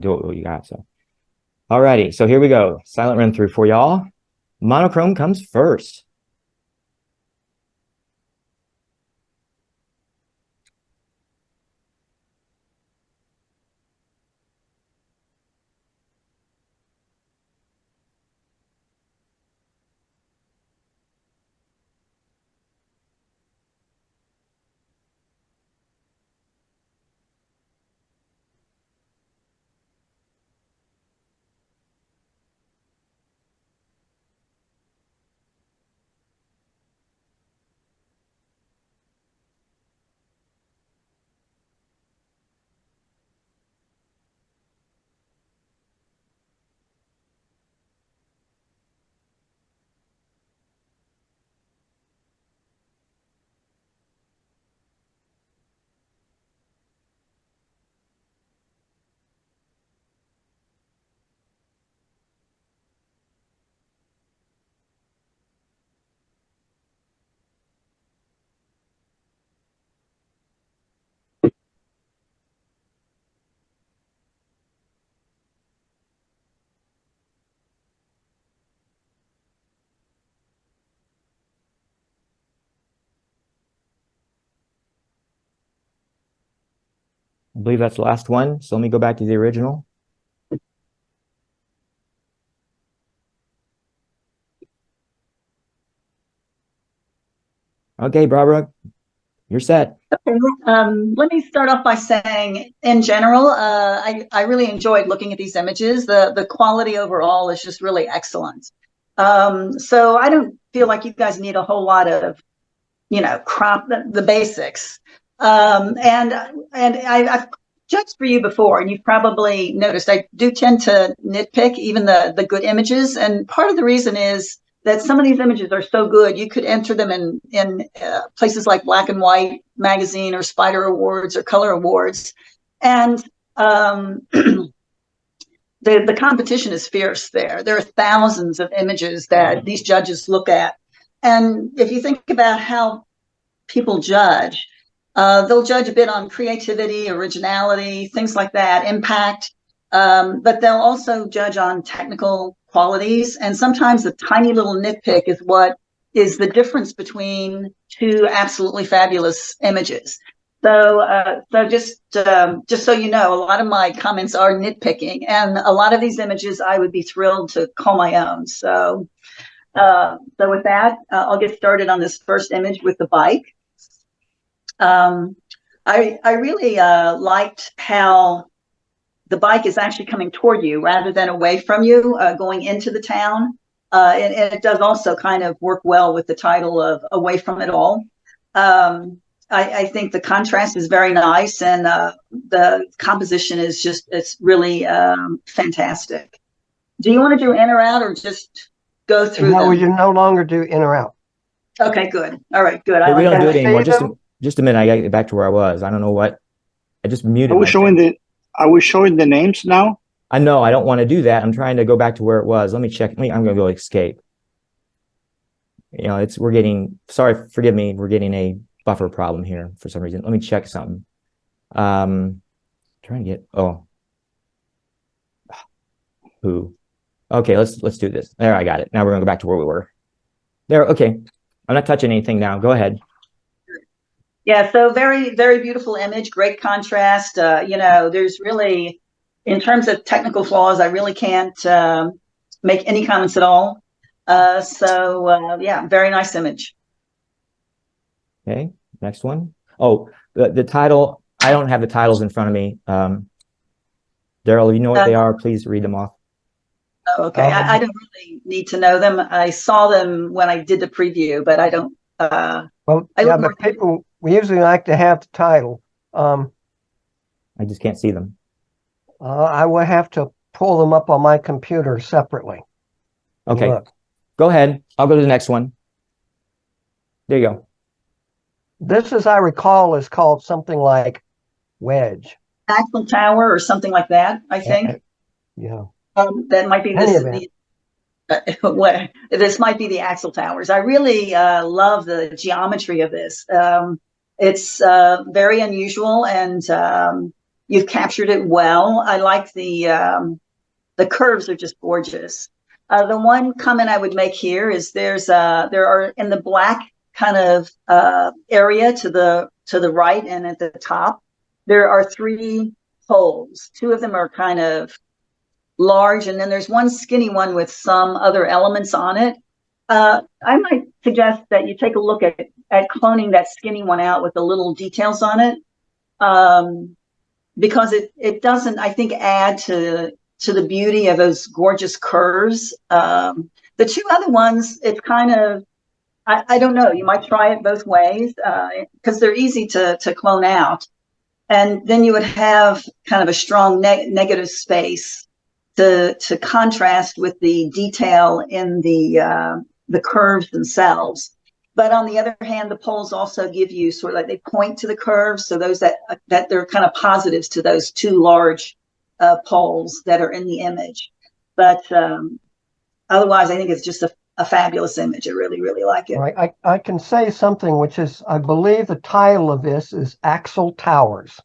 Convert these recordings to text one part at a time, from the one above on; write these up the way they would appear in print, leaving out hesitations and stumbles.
do what you got. So, alrighty. So here we go. Silent run through for y'all. Monochrome comes first. I believe that's the last one. So let me go back to the original. Okay, Barbara, you're set. Okay, let me start off by saying, in general, I really enjoyed looking at these images. The quality overall is just really excellent. So I don't feel like you guys need a whole lot of, crop the basics. And I've judged for you before, and you've probably noticed I do tend to nitpick even the good images. And part of the reason is that some of these images are so good, you could enter them in places like Black and White Magazine or Spider Awards or Color Awards. And the competition is fierce there. There are thousands of images that these judges look at. And if you think about how people judge, they'll judge a bit on creativity, originality, things like that, impact, but they'll also judge on technical qualities. And sometimes the tiny little nitpick is what is the difference between two absolutely fabulous images. So just so you know, a lot of my comments are nitpicking, and a lot of these images I would be thrilled to call my own. So with that, I'll get started on this first image with the bike. I really liked how the bike is actually coming toward you rather than away from you, going into the town. And it does also kind of work well with the title of Away From It All. I think the contrast is very nice, and the composition is it's really fantastic. Do you want to do in or out, or just go through them? We can no longer do in or out. Okay, good. All right, good. We don't do it anymore. Just a minute. I got to get back to where I was. I don't know what. I just muted. Are we showing the names now? I know. I don't want to do that. I'm trying to go back to where it was. Let me check. I'm going to go escape. We're getting. Sorry, forgive me. We're getting a buffer problem here for some reason. Let me check something. Trying to get. Who? Okay, let's do this. There, I got it. Now we're going to go back to where we were. There. Okay. I'm not touching anything now. Go ahead. Yeah, so very, very beautiful image, great contrast. There's really, in terms of technical flaws, I really can't make any comments at all. Yeah, very nice image. Okay, next one. Oh, the title, I don't have the titles in front of me. Daryl, you know what they are? Please read them off. Okay, I don't really need to know them. I saw them when I did the preview, but I don't. But people, we usually like to have the title. I just can't see them. I will have to pull them up on my computer separately. Okay, look. Go ahead. I'll go to the next one. There you go. This, as I recall, is called something like Wedge. Axel Tower or something like that, I think. Yeah. That might be this might be the Axel Towers. I really love the geometry of this. It's very unusual, and You've captured it well. I like the curves are just gorgeous. The one comment I would make here is there are in the black kind of area to the right and at the top, there are 3 poles. 2 of them are kind of large, and then there's one skinny one with some other elements on it. I might suggest that you take a look at cloning that skinny one out with the little details on it, because it doesn't, I think, add to the beauty of those gorgeous curves. The 2 other ones, it's kind of, I don't know, you might try it both ways, because they're easy to clone out. And then you would have kind of a strong negative space to contrast with the detail in the curves themselves. But on the other hand, the poles also give you sort of like, they point to the curves. So those that they're kind of positives to those 2 large poles that are in the image. But otherwise, I think it's just a fabulous image. I really, really like it. Right. I can say something, which is, I believe the title of this is Axle Towers.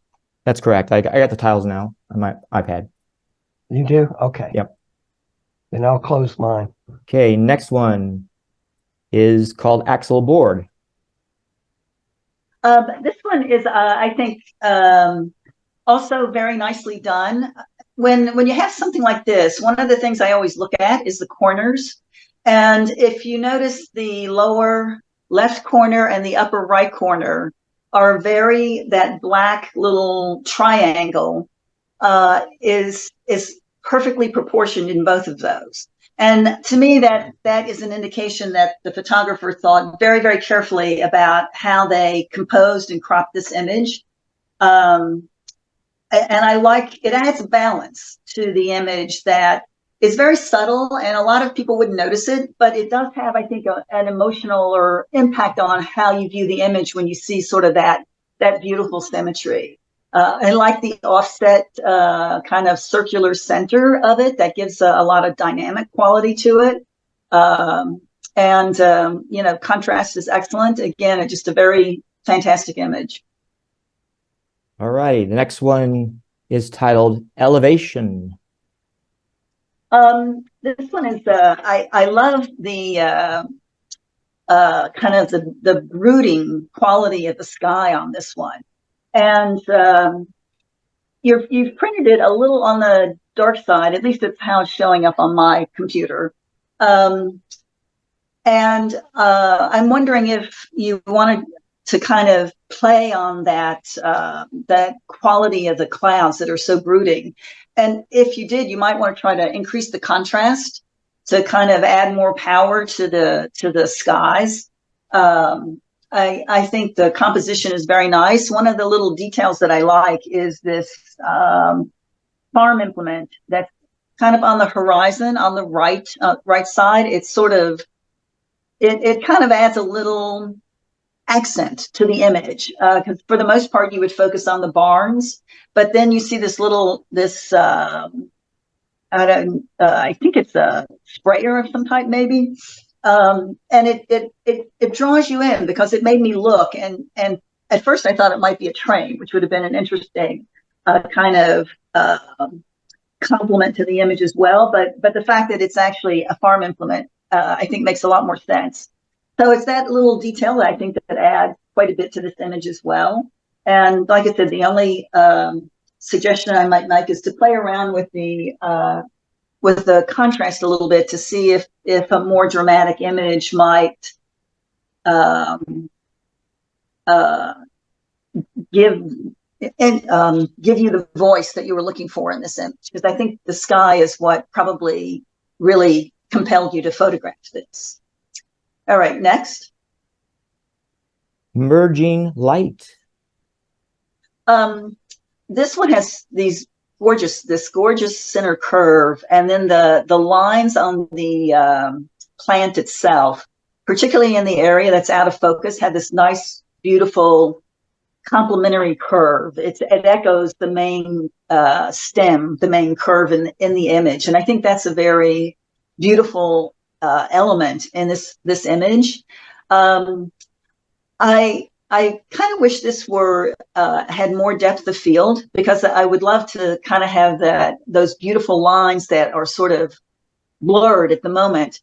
That's correct. I got the tiles now on my iPad. You do? Okay. Yep. Then I'll close mine. Okay, next one is called Axle Board. This one is, I think, also very nicely done. When you have something like this, one of the things I always look at is the corners. And if you notice, the lower left corner and the upper right corner are that black little triangle is perfectly proportioned in both of those. And to me, that is an indication that the photographer thought very, very carefully about how they composed and cropped this image. And I like, it adds a balance to the image that is very subtle, and a lot of people wouldn't notice it, but it does have, I think, an emotional or impact on how you view the image when you see sort of that beautiful symmetry. I like the offset kind of circular center of it. That gives a lot of dynamic quality to it. You know, contrast is excellent. Again, just a very fantastic image. All right, the next one is titled Elevation. This one is, I love the kind of the brooding quality of the sky on this one. And you've printed it a little on the dark side, at least it's how it's showing up on my computer. I'm wondering if you wanted to kind of play on that quality of the clouds that are so brooding. And if you did, you might want to try to increase the contrast to kind of add more power to the skies. I think the composition is very nice. One of the little details that I like is this farm implement that's kind of on the horizon on the right side. It's sort of, it kind of adds a little accent to the image, because for the most part you would focus on the barns, but then you see this I think it's a sprayer of some type maybe, and it draws you in because it made me look, and at first I thought it might be a train, which would have been an interesting kind of complement to the image as well, but the fact that it's actually a farm implement I think makes a lot more sense. So it's that little detail that I think that adds quite a bit to this image as well. And like I said, the only suggestion I might make is to play around with the contrast a little bit to see if a more dramatic image might give you the voice that you were looking for in this image. Because I think the sky is what probably really compelled you to photograph this. All right, next. Merging Light. This one has this gorgeous center curve, and then the lines on the plant itself, particularly in the area that's out of focus, have this nice, beautiful, complementary curve. It echoes the main stem, the main curve in the image, and I think that's a very beautiful element in this image. I I kind of wish this were had more depth of field, because I would love to kind of have those beautiful lines that are sort of blurred at the moment,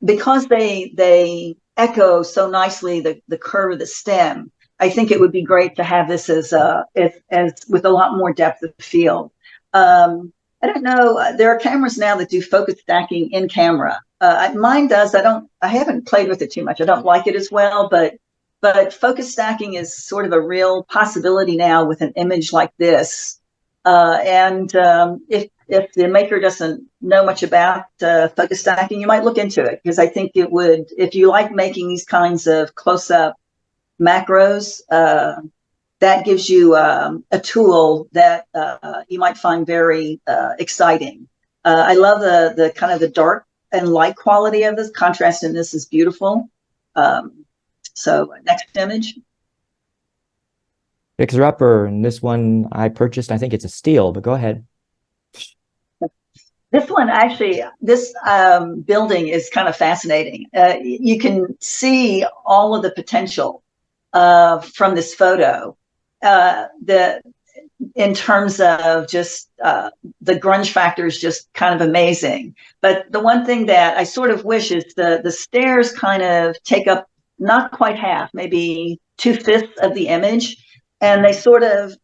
because they echo so nicely the curve of the stem. I think it would be great to have this as with a lot more depth of field. I don't know. There are cameras now that do focus stacking in camera. Mine does. I haven't played with it too much. I don't like it as well, but focus stacking is sort of a real possibility now with an image like this. And if the maker doesn't know much about focus stacking, you might look into it, because I think it would, if you like making these kinds of close-up macros, that gives you a tool that you might find very exciting. I love the kind of the dark and light quality of this. Contrast in this is beautiful. So next image. Fixer Upper, and this one I purchased. I think it's a steal, but go ahead. This one, actually, this building is kind of fascinating. You can see all of the potential from this photo. In terms of just the grunge factor is just kind of amazing. But the one thing that I sort of wish is the stairs kind of take up not quite half, maybe 2/5 of the image. And they sort of,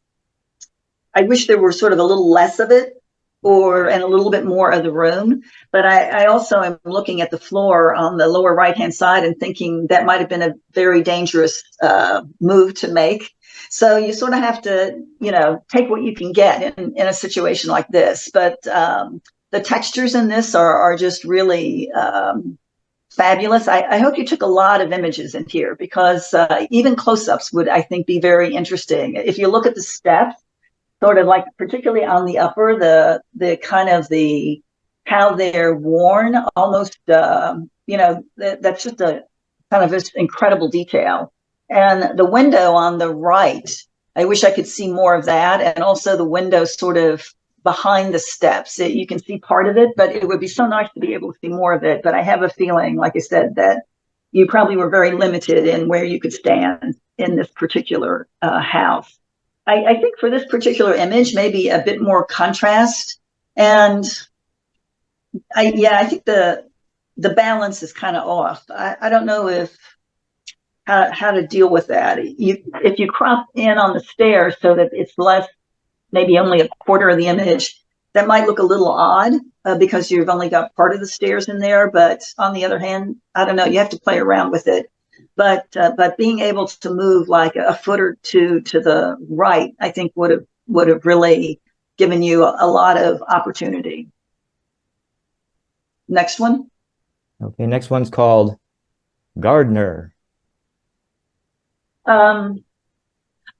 I wish there were sort of a little less of it, and a little bit more of the room. But I also am looking at the floor on the lower right-hand side and thinking that might have been a very dangerous move to make. So you sort of have to, take what you can get in a situation like this. But the textures in this are just really fabulous. I hope you took a lot of images in here, because even close-ups would, I think, be very interesting. If you look at the steps, sort of like, particularly on the upper, the kind of how they're worn, almost, that's just a kind of this incredible detail. And the window on the right, I wish I could see more of that. And also the window sort of behind the steps. You can see part of it, but it would be so nice to be able to see more of it. But I have a feeling, like I said, that you probably were very limited in where you could stand in this particular house. I think for this particular image, maybe a bit more contrast. And I think the balance is kind of off. I don't know how to deal with that. If you crop in on the stairs so that it's less, maybe only a quarter of the image, that might look a little odd because you've only got part of the stairs in there. But on the other hand, I don't know, you have to play around with it. But being able to move like a foot or two to the right, I think would have really given you a lot of opportunity. Next one. Okay, next one's called Gardener. I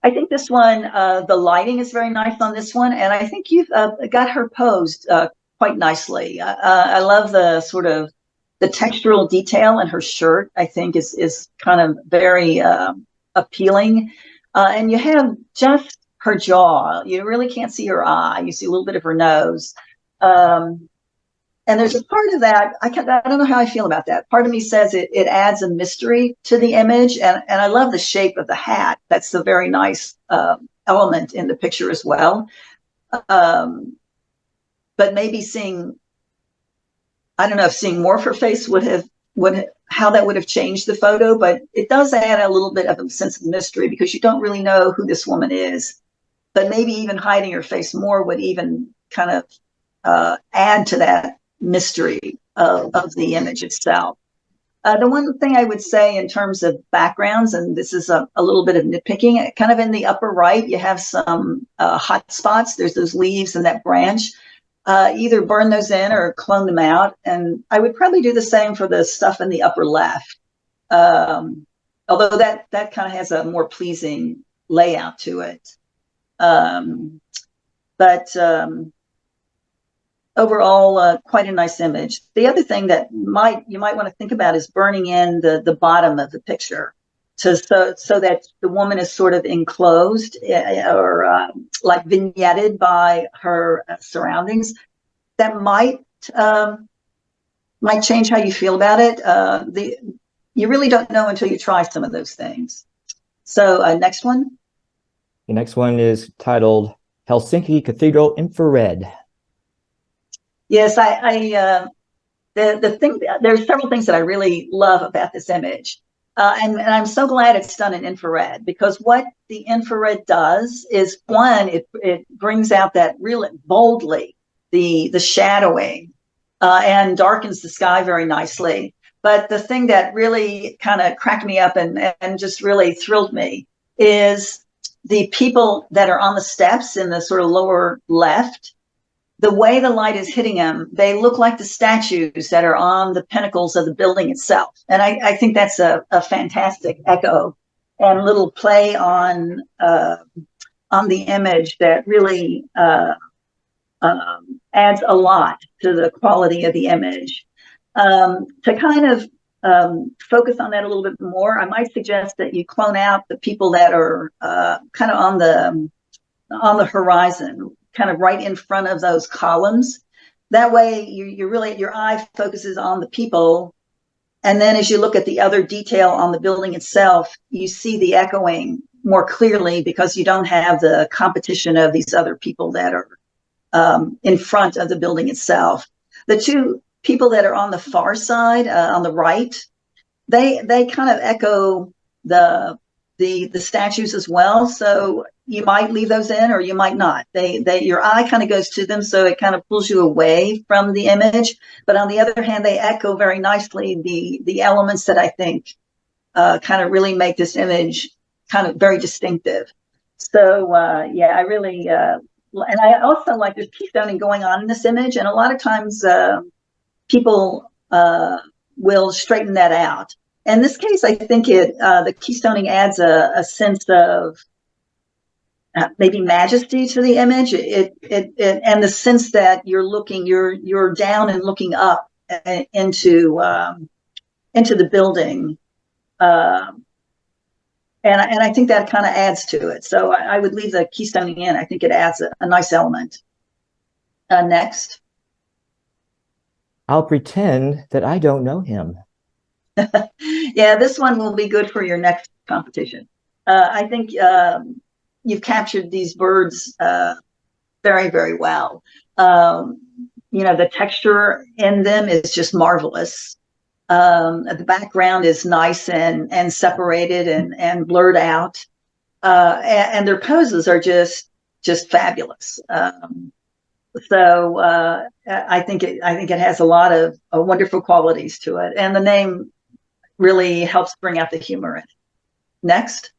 think this one, the lighting is very nice on this one, and I think you've got her posed quite nicely. I love the sort of the textural detail in her shirt. I think is kind of very appealing, and you have just her jaw. You really can't see her eye. You see a little bit of her nose. And there's a part of that, I don't know how I feel about that. Part of me says it adds a mystery to the image, and I love the shape of the hat. That's a very nice element in the picture as well. But maybe I don't know if seeing more of her face how that would have changed the photo, but it does add a little bit of a sense of mystery, because you don't really know who this woman is. But maybe even hiding her face more would even kind of add to that mystery of the image itself. The one thing I would say in terms of backgrounds, and this is a little bit of nitpicking, kind of in the upper right, you have some hot spots. There's those leaves and that branch. Either burn those in or clone them out. And I would probably do the same for the stuff in the upper left. Although that kind of has a more pleasing layout to it. Overall, quite a nice image. The other thing that you might want to think about is burning in the bottom of the picture, so that the woman is sort of enclosed or like vignetted by her surroundings. That might change how you feel about it. You really don't know until you try some of those things. So next one. The next one is titled Helsinki Cathedral Infrared. Yes, the thing, there's several things that I really love about this image. And I'm so glad it's done in infrared, because what the infrared does is, one, it brings out that really boldly the shadowing and darkens the sky very nicely. But the thing that really kind of cracked me up and just really thrilled me is the people that are on the steps in the sort of lower left. The way the light is hitting them, they look like the statues that are on the pinnacles of the building itself. And I think that's a fantastic echo and little play on the image that really adds a lot to the quality of the image. To kind of focus on that a little bit more, I might suggest that you clone out the people that are kind of on the horizon, kind of right in front of those columns. That way you really, your eye focuses on the people. And then as you look at the other detail on the building itself, you see the echoing more clearly, because you don't have the competition of these other people that are in front of the building itself. The two people that are on the far side, on the right, they kind of echo the statues as well. So you might leave those in, or you might not. Your eye kind of goes to them, so it kind of pulls you away from the image. But on the other hand, they echo very nicely the elements that I think kind of really make this image kind of very distinctive. So yeah, I really and I also like, there's keystoning going on in this image, and a lot of times people will straighten that out. In this case, I think the keystoning adds a sense of maybe majesty to the image. And the sense that you're down and looking up into the building, and I think that kind of adds to it. So I would leave the keystoning in. I think it adds a nice element. Next. I'll pretend that I don't know him. Yeah, this one will be good for your next competition. I think you've captured these birds very, very well. The texture in them is just marvelous. The background is nice and separated and blurred out, and their poses are just fabulous. So I think it has a lot of wonderful qualities to it, and the name really helps bring out the humor in it. Next.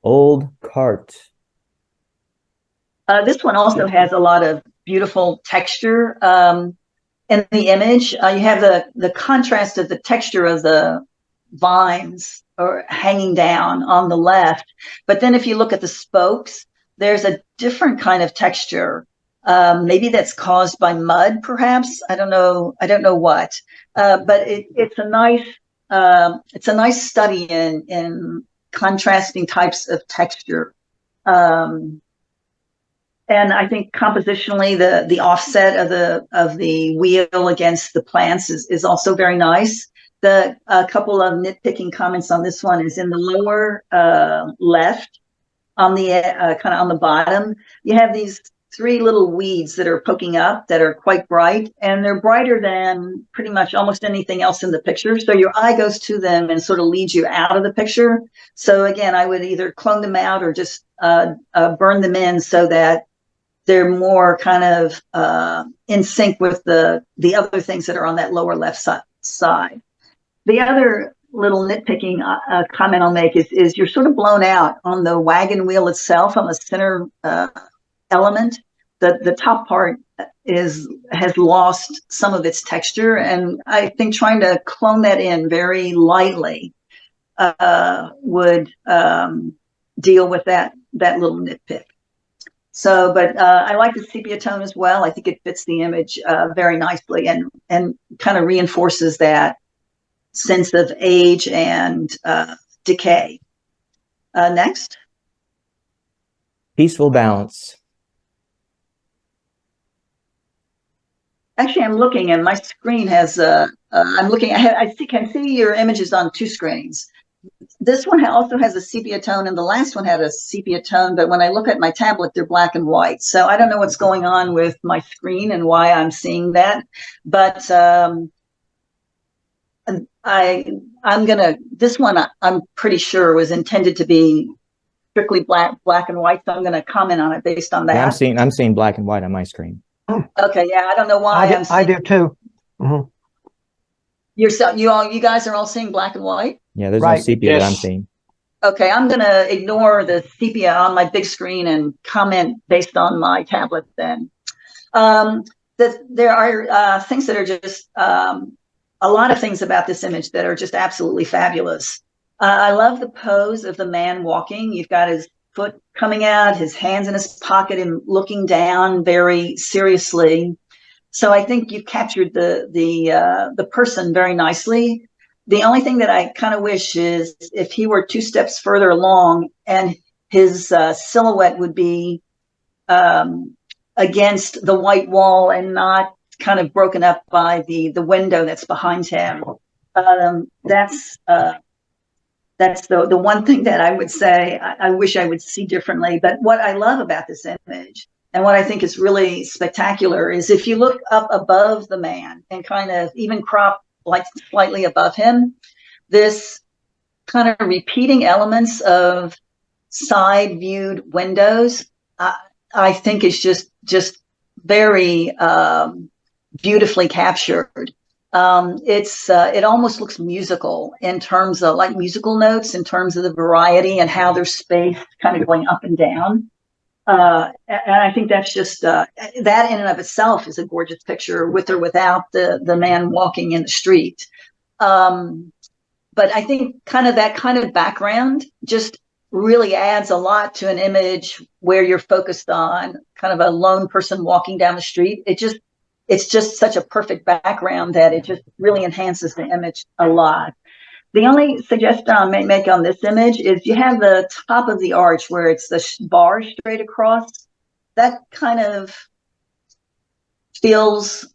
Old cart. This one also has a lot of beautiful texture in the image. You have the contrast of the texture of the vines or hanging down on the left, but then if you look at the spokes, there's a different kind of texture. Maybe that's caused by mud, perhaps. I don't know what, but it's a nice study in contrasting types of texture. And I think compositionally, the offset of the wheel against the plants is also very nice. A couple of nitpicking comments on this one is in the lower left, on the kind of on the bottom, you have these three little weeds that are poking up that are quite bright, and they're brighter than pretty much almost anything else in the picture. So your eye goes to them and sort of leads you out of the picture. So again, I would either clone them out or just burn them in so that they're more kind of in sync with the other things that are on that lower left side. The other little nitpicking comment I'll make is you're sort of blown out on the wagon wheel itself, on the center element. The top part has lost some of its texture, and I think trying to clone that in very lightly would deal with that little nitpick. So, but I like the sepia tone as well. I think it fits the image very nicely and kind of reinforces that sense of age and decay. Next. Peaceful balance. Actually, I'm looking, and my screen has. I'm looking. I can see your images on two screens. This one also has a sepia tone, and the last one had a sepia tone, but when I look at my tablet, they're black and white. So I don't know what's going on with my screen and why I'm seeing that, but this one I'm pretty sure was intended to be strictly black and white, so I'm going to comment on it based on that. Yeah, I'm seeing black and white on my screen. Okay, yeah, I don't know why I do too. Mm-hmm. You guys are all seeing black and white? Yeah, there's Right. no sepia that I'm Yes. seeing. Okay, I'm going to ignore the sepia on my big screen and comment based on my tablet then. There are things that are just a lot of things about this image that are just absolutely fabulous. I love the pose of the man walking. You've got his foot coming out, his hands in his pocket, and looking down very seriously. So I think you've captured the person very nicely. The only thing that I kind of wish is if he were 2 steps further along and his silhouette would be against the white wall and not kind of broken up by the window that's behind him. That's the one thing that I would say I wish I would see differently. But what I love about this image and what I think is really spectacular is if you look up above the man and kind of even crop like slightly above him, this kind of repeating elements of side viewed windows, I think is just very beautifully captured. It almost looks musical in terms of like musical notes, in terms of the variety and how there's space kind of going up and down. And I think that's just that in and of itself is a gorgeous picture, with or without the man walking in the street. But I think that kind of background just really adds a lot to an image where you're focused on kind of a lone person walking down the street. It's just such a perfect background that it just really enhances the image a lot. The only suggestion I may make on this image is you have the top of the arch where it's the bar straight across. That kind of feels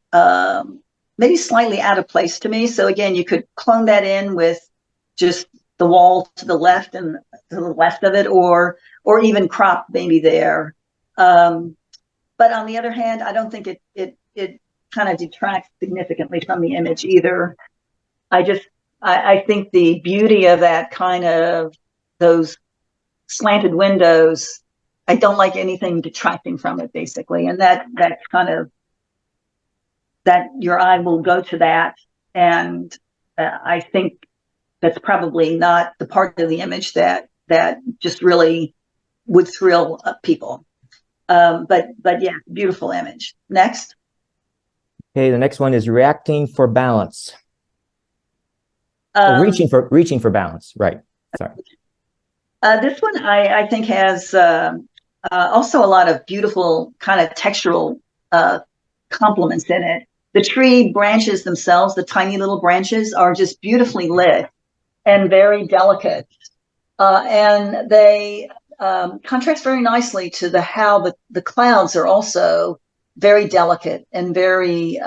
maybe slightly out of place to me. So again, you could clone that in with just the wall to the left and to the left of it, or even crop maybe there. But on the other hand, I don't think it kind of detracts significantly from the image either. I think the beauty of that kind of those slanted windows, I don't like anything detracting from it basically. And that's kind of, that your eye will go to that. And I think that's probably not the part of the image that just really would thrill people. But yeah, beautiful image. Next. Okay, the next one is reacting for balance. Reaching for balance, right? Sorry. This one I think has also a lot of beautiful kind of textural complements in it. The tree branches themselves, the tiny little branches, are just beautifully lit and very delicate, and they contrast very nicely to how the clouds are also very delicate and very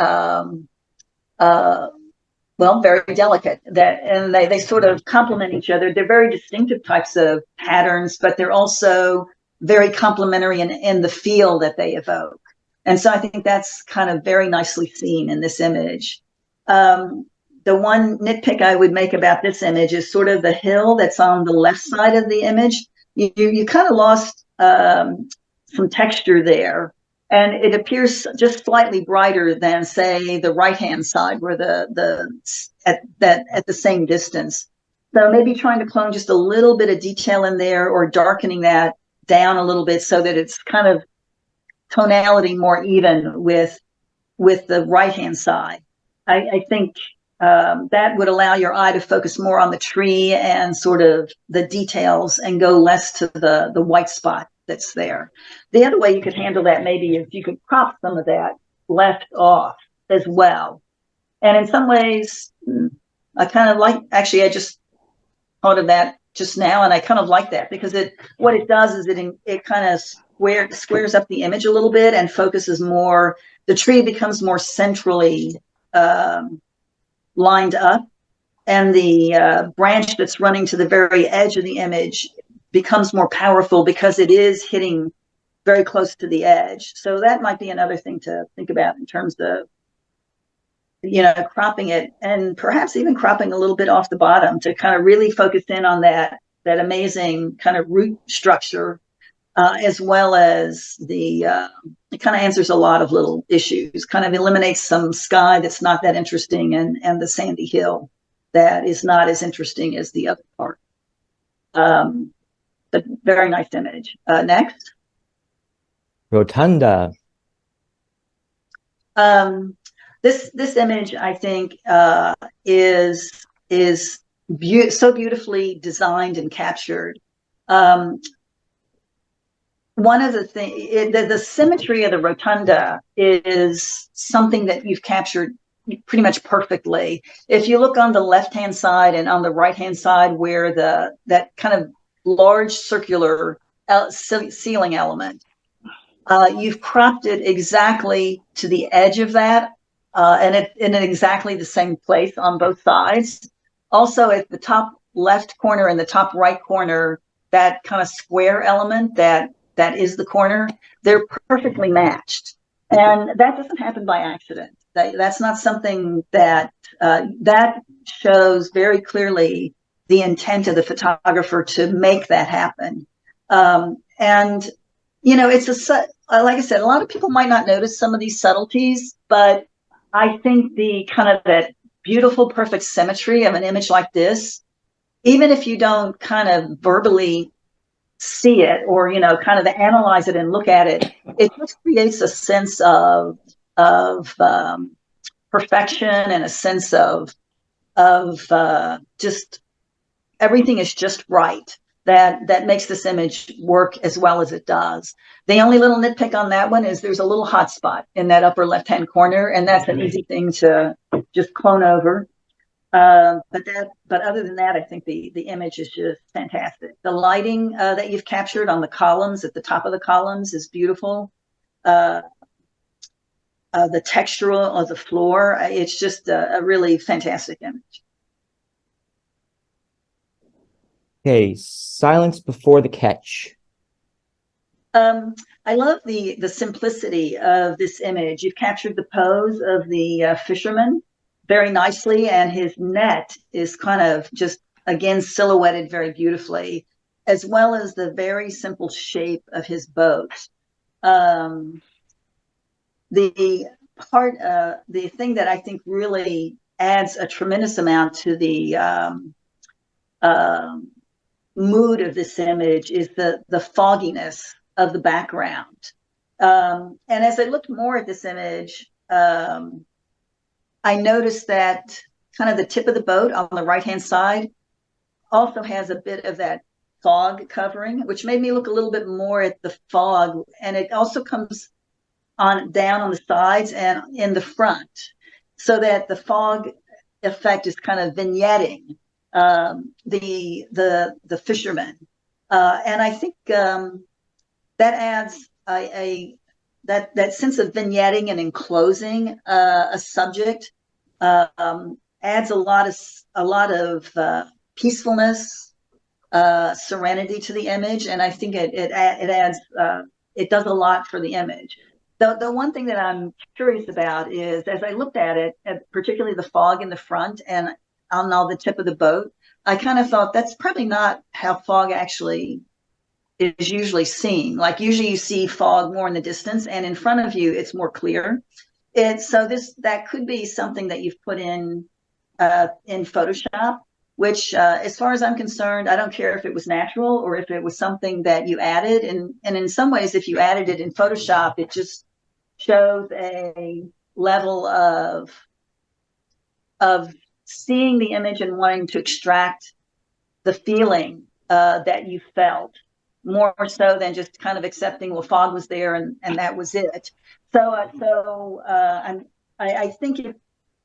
very delicate. And they sort of complement each other. They're very distinctive types of patterns, but they're also very complementary in the feel that they evoke. And so I think that's kind of very nicely seen in this image. The one nitpick I would make about this image is sort of the hill that's on the left side of the image. You kind of lost some texture there. And it appears just slightly brighter than, say, the right-hand side, where at the same distance. So maybe trying to clone just a little bit of detail in there, or darkening that down a little bit so that it's kind of tonality more even with the right-hand side. I think that would allow your eye to focus more on the tree and sort of the details, and go less to the white spot that's there. The other way you could handle that maybe is you could crop some of that left off as well. And in some ways, I kind of like, actually, I just thought of that just now, and I kind of like that, because what it does is it kind of squares up the image a little bit and focuses more. The tree becomes more centrally lined up, the branch that's running to the very edge of the image becomes more powerful because it is hitting very close to the edge. So that might be another thing to think about in terms of, cropping it, and perhaps even cropping a little bit off the bottom to kind of really focus in on that amazing kind of root structure, as well as it kind of answers a lot of little issues, kind of eliminates some sky that's not that interesting, and the sandy hill that is not as interesting as the other part. But very nice image. Next. Rotunda. This image, I think, is so beautifully designed and captured. One of the things, the symmetry of the rotunda is something that you've captured pretty much perfectly. If you look on the left-hand side and on the right-hand side, where that kind of large circular ceiling element, you've cropped it exactly to the edge of that, and in exactly the same place on both sides. Also, at the top left corner and the top right corner, that kind of square element that is the corner, they're perfectly matched. And that doesn't happen by accident. That's not something that shows very clearly the intent of the photographer to make that happen. And it's like I said, a lot of people might not notice some of these subtleties, but I think the kind of that beautiful, perfect symmetry of an image like this, even if you don't kind of verbally see it or, kind of analyze it and look at it, it just creates a sense of perfection and a sense of just everything is just right. That makes this image work as well as it does. The only little nitpick on that one is there's a little hot spot in that upper left-hand corner, and that's an easy thing to just clone over. But other than that, I think the image is just fantastic. The lighting that you've captured on the columns, at the top of the columns, is beautiful. The textural of the floor, it's just a really fantastic image. Okay, silence before the catch. I love the simplicity of this image. You've captured the pose of the fisherman very nicely, and his net is kind of just, again, silhouetted very beautifully, as well as the very simple shape of his boat. The thing that I think really adds a tremendous amount to the mood of this image is the fogginess of the background. And as I looked more at this image, I noticed that kind of the tip of the boat on the right-hand side also has a bit of that fog covering, which made me look a little bit more at the fog. And it also comes down on the sides and in the front, so that the fog effect is kind of vignetting the fisherman. And I think that adds that sense of vignetting and enclosing a subject, adds a lot of peacefulness, serenity to the image, and I think it adds it does a lot for the image. The one thing that I'm curious about is, as I looked at it, particularly the fog in the front and on all the tip of the boat, I kind of thought that's probably not how fog actually is usually seen. Like, usually you see fog more in the distance, and in front of you it's more clear. So that could be something that you've put in Photoshop, which as far as I'm concerned, I don't care if it was natural or if it was something that you added. And in some ways, if you added it in Photoshop, it just shows a level of seeing the image and wanting to extract the feeling that you felt, more so than just kind of accepting, well, fog was there and that was it. I think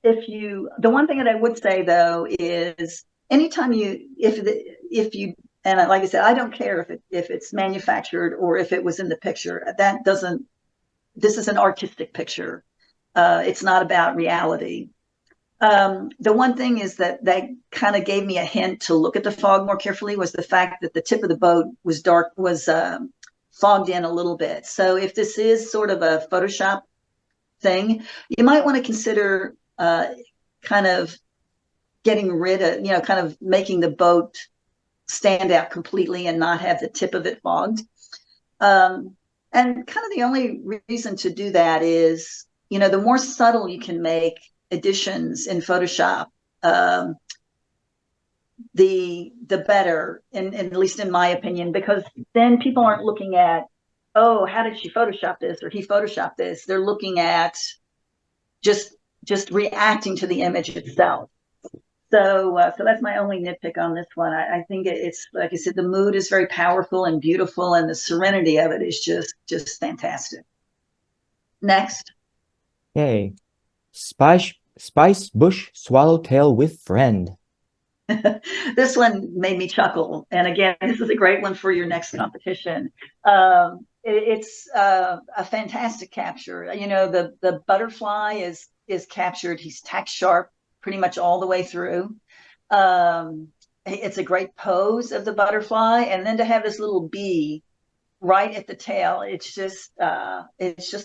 if you, the one thing that I would say though is, anytime if you, and like I said, I don't care if it's manufactured or if it was in the picture. This is an artistic picture. It's not about reality. The one thing is that kind of gave me a hint to look at the fog more carefully was the fact that the tip of the boat was fogged in a little bit. So if this is sort of a Photoshop thing, you might want to consider kind of getting rid of, kind of making the boat stand out completely and not have the tip of it fogged. And kind of the only reason to do that is, the more subtle you can make additions in Photoshop, the better, at least in my opinion, because then people aren't looking at, oh, how did she Photoshop this or he Photoshopped this? They're looking at just reacting to the image itself. So that's my only nitpick on this one. I think it's, like I said, the mood is very powerful and beautiful, and the serenity of it is just fantastic. Next. Okay. Spice Bush Swallowtail with Friend. This one made me chuckle. And again, this is a great one for your next competition. It's a fantastic capture. The butterfly is captured. He's tack sharp pretty much all the way through. It's a great pose of the butterfly. And then to have this little bee right at the tail, it's just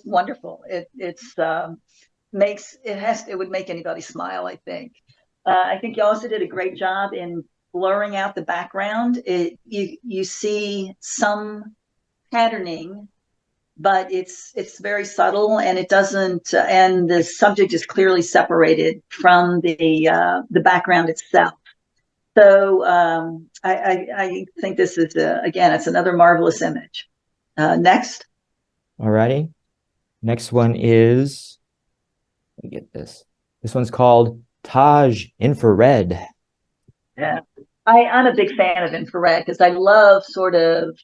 wonderful. It would make anybody smile, I think. I think you also did a great job in blurring out the background. You see some patterning, but it's very subtle, and it doesn't. And the subject is clearly separated from the background itself. So I think this is again, it's another marvelous image. Next. Alrighty. Next one is. Let me get this. This one's called Taj Infrared. Yeah, I'm a big fan of infrared because I love sort of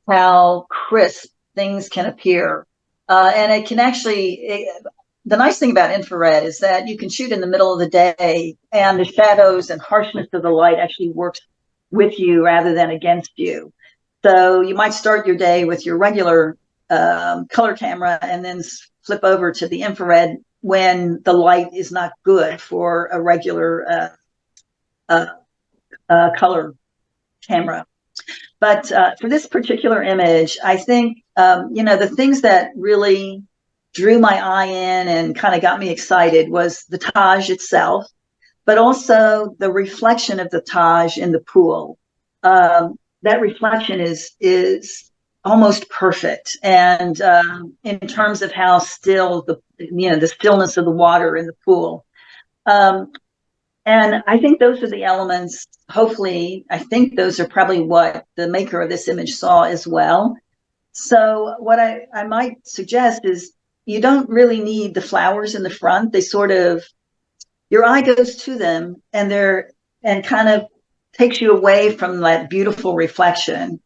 how crisp things can appear. And it can actually, the nice thing about infrared is that you can shoot in the middle of the day and the shadows and harshness of the light actually works with you rather than against you. So you might start your day with your regular color camera and then flip over to the infrared when the light is not good for a regular color camera. But for this particular image, I think, the things that really drew my eye in and kind of got me excited was the Taj itself, but also the reflection of the Taj in the pool. That reflection is almost perfect. And in terms of how still the stillness of the water in the pool. And I think those are the elements, hopefully, I think those are probably what the maker of this image saw as well. So what I might suggest is you don't really need the flowers in the front. They sort of, your eye goes to them and kind of takes you away from that beautiful reflection.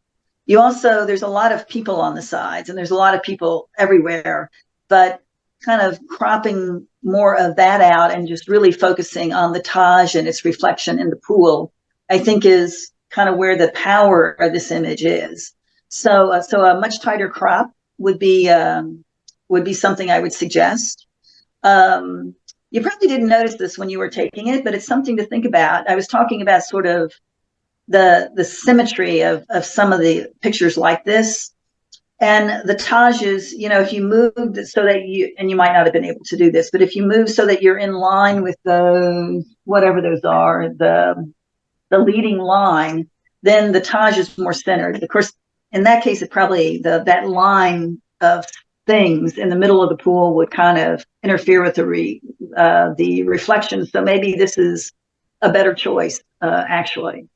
There's a lot of people on the sides and there's a lot of people everywhere, but kind of cropping more of that out and just really focusing on the Taj and its reflection in the pool, I think is kind of where the power of this image is. So a much tighter crop would be something I would suggest. You probably didn't notice this when you were taking it, but it's something to think about. I was talking about sort of the symmetry of some of the pictures like this. And the Taj is, if you move so that and you might not have been able to do this, but if you move so that you're in line with whatever those are, the leading line, then the Taj is more centered. Of course, in that case, it probably, that line of things in the middle of the pool would kind of interfere with the reflection. So maybe this is a better choice, actually.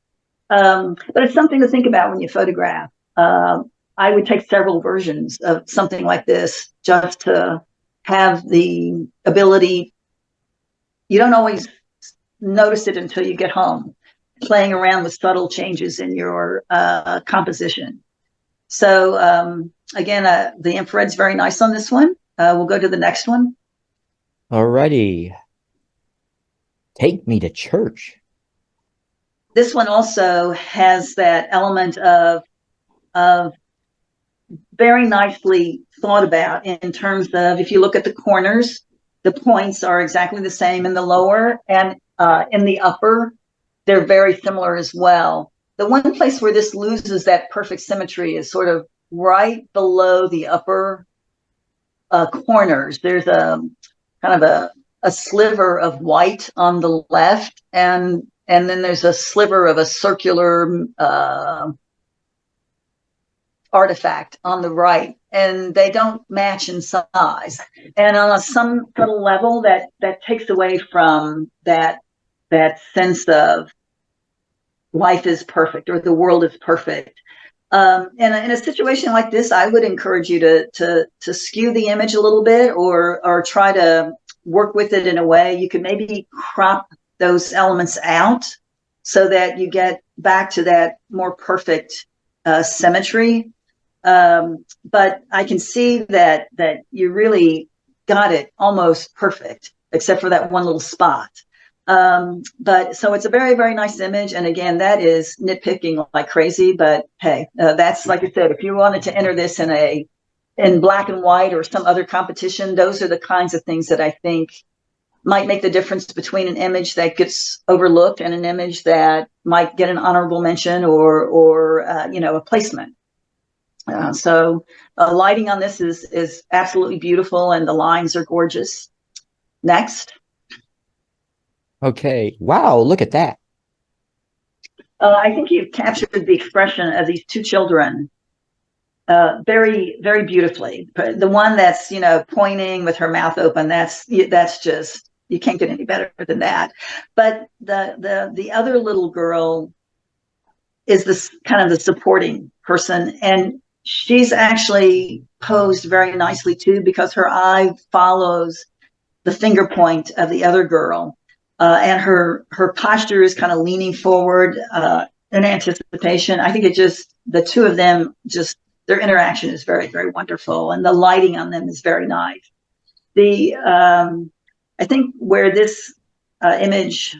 But it's something to think about when you photograph. I would take several versions of something like this just to have the ability. You don't always notice it until you get home, playing around with subtle changes in your composition. So again, the infrared's very nice on this one. We'll go to the next one. Alrighty. Take Me to Church. This one also has that element of very nicely thought about in terms of, if you look at the corners, the points are exactly the same in the lower, and in the upper, they're very similar as well. The one place where this loses that perfect symmetry is sort of right below the upper corners. There's a kind of a sliver of white on the left, and then there's a sliver of a circular artifact on the right, and they don't match in size. And on some little level, that takes away from that sense of life is perfect or the world is perfect. In a situation like this, I would encourage you to skew the image a little bit, or try to work with it in a way. You could maybe crop those elements out so that you get back to that more perfect symmetry. But I can see that you really got it almost perfect, except for that one little spot. But so it's a very, very nice image. And again, that is nitpicking like crazy, but hey, that's, like I said, if you wanted to enter this in black and white or some other competition, those are the kinds of things that I think might make the difference between an image that gets overlooked and an image that might get an honorable mention or a placement. So lighting on this is absolutely beautiful, and the lines are gorgeous. Next. Okay. Wow, look at that. I think you've captured the expression of these two children very, very beautifully. But the one that's, pointing with her mouth open, that's just, you can't get any better than that. But the other little girl is this kind of the supporting person, and she's actually posed very nicely too, because her eye follows the finger point of the other girl. And her posture is kind of leaning forward in anticipation. I think the two of them, just their interaction is very, very wonderful, and the lighting on them is very nice. I think where this image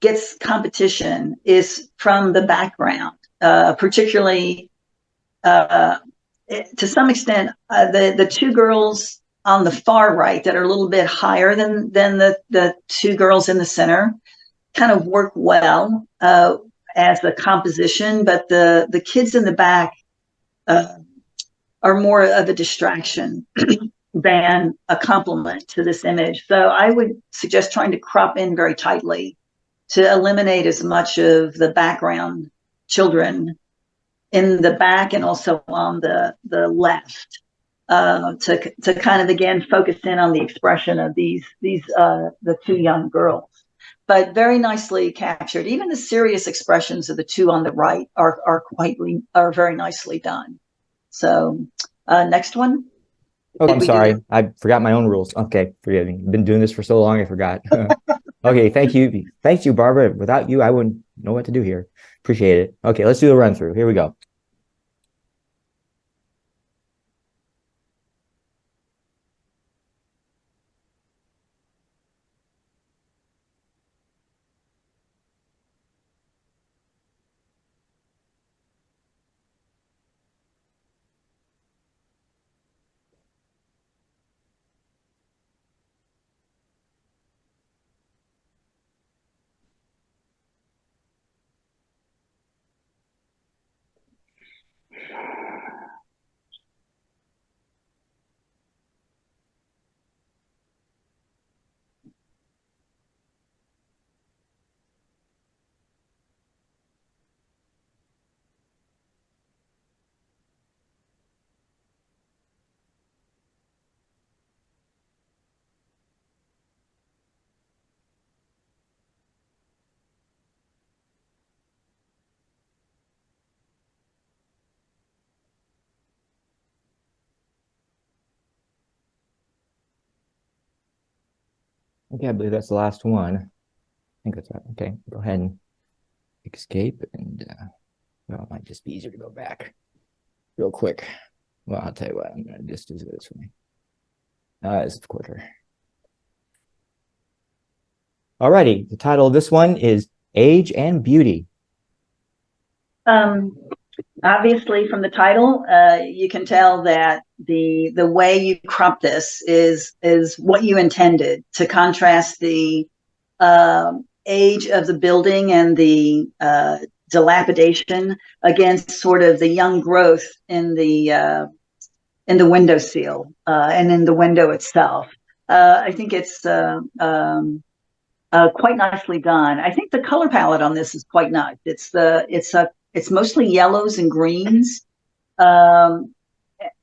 gets competition is from the background, particularly to some extent, the two girls on the far right that are a little bit higher than the two girls in the center kind of work well as a composition, but the kids in the back are more of a distraction than a complement to this image. So I would suggest trying to crop in very tightly to eliminate as much of the background children in the back and also on the left, to kind of again focus in on the expression of the two young girls. But very nicely captured. Even the serious expressions of the two on the right are very nicely done. So next one. Oh, I'm sorry. I forgot my own rules. Okay, forgive me. I've been doing this for so long, I forgot. Okay, thank you. Thank you, Barbara. Without you, I wouldn't know what to do here. Appreciate it. Okay, let's do a run through. Here we go. Okay, I believe that's the last one. I think that's right. Okay, go ahead and escape, and well, it might just be easier to go back real quick. Well, I'll tell you what, I'm gonna just do this way. It's quicker. Alrighty, the title of this one is Age and Beauty. Obviously, from the title, you can tell that the way you crop this is what you intended to contrast the age of the building and the dilapidation against sort of the young growth in the windowsill and in the window itself. I think it's quite nicely done. I think the color palette on this is quite nice. It's mostly yellows and greens, um,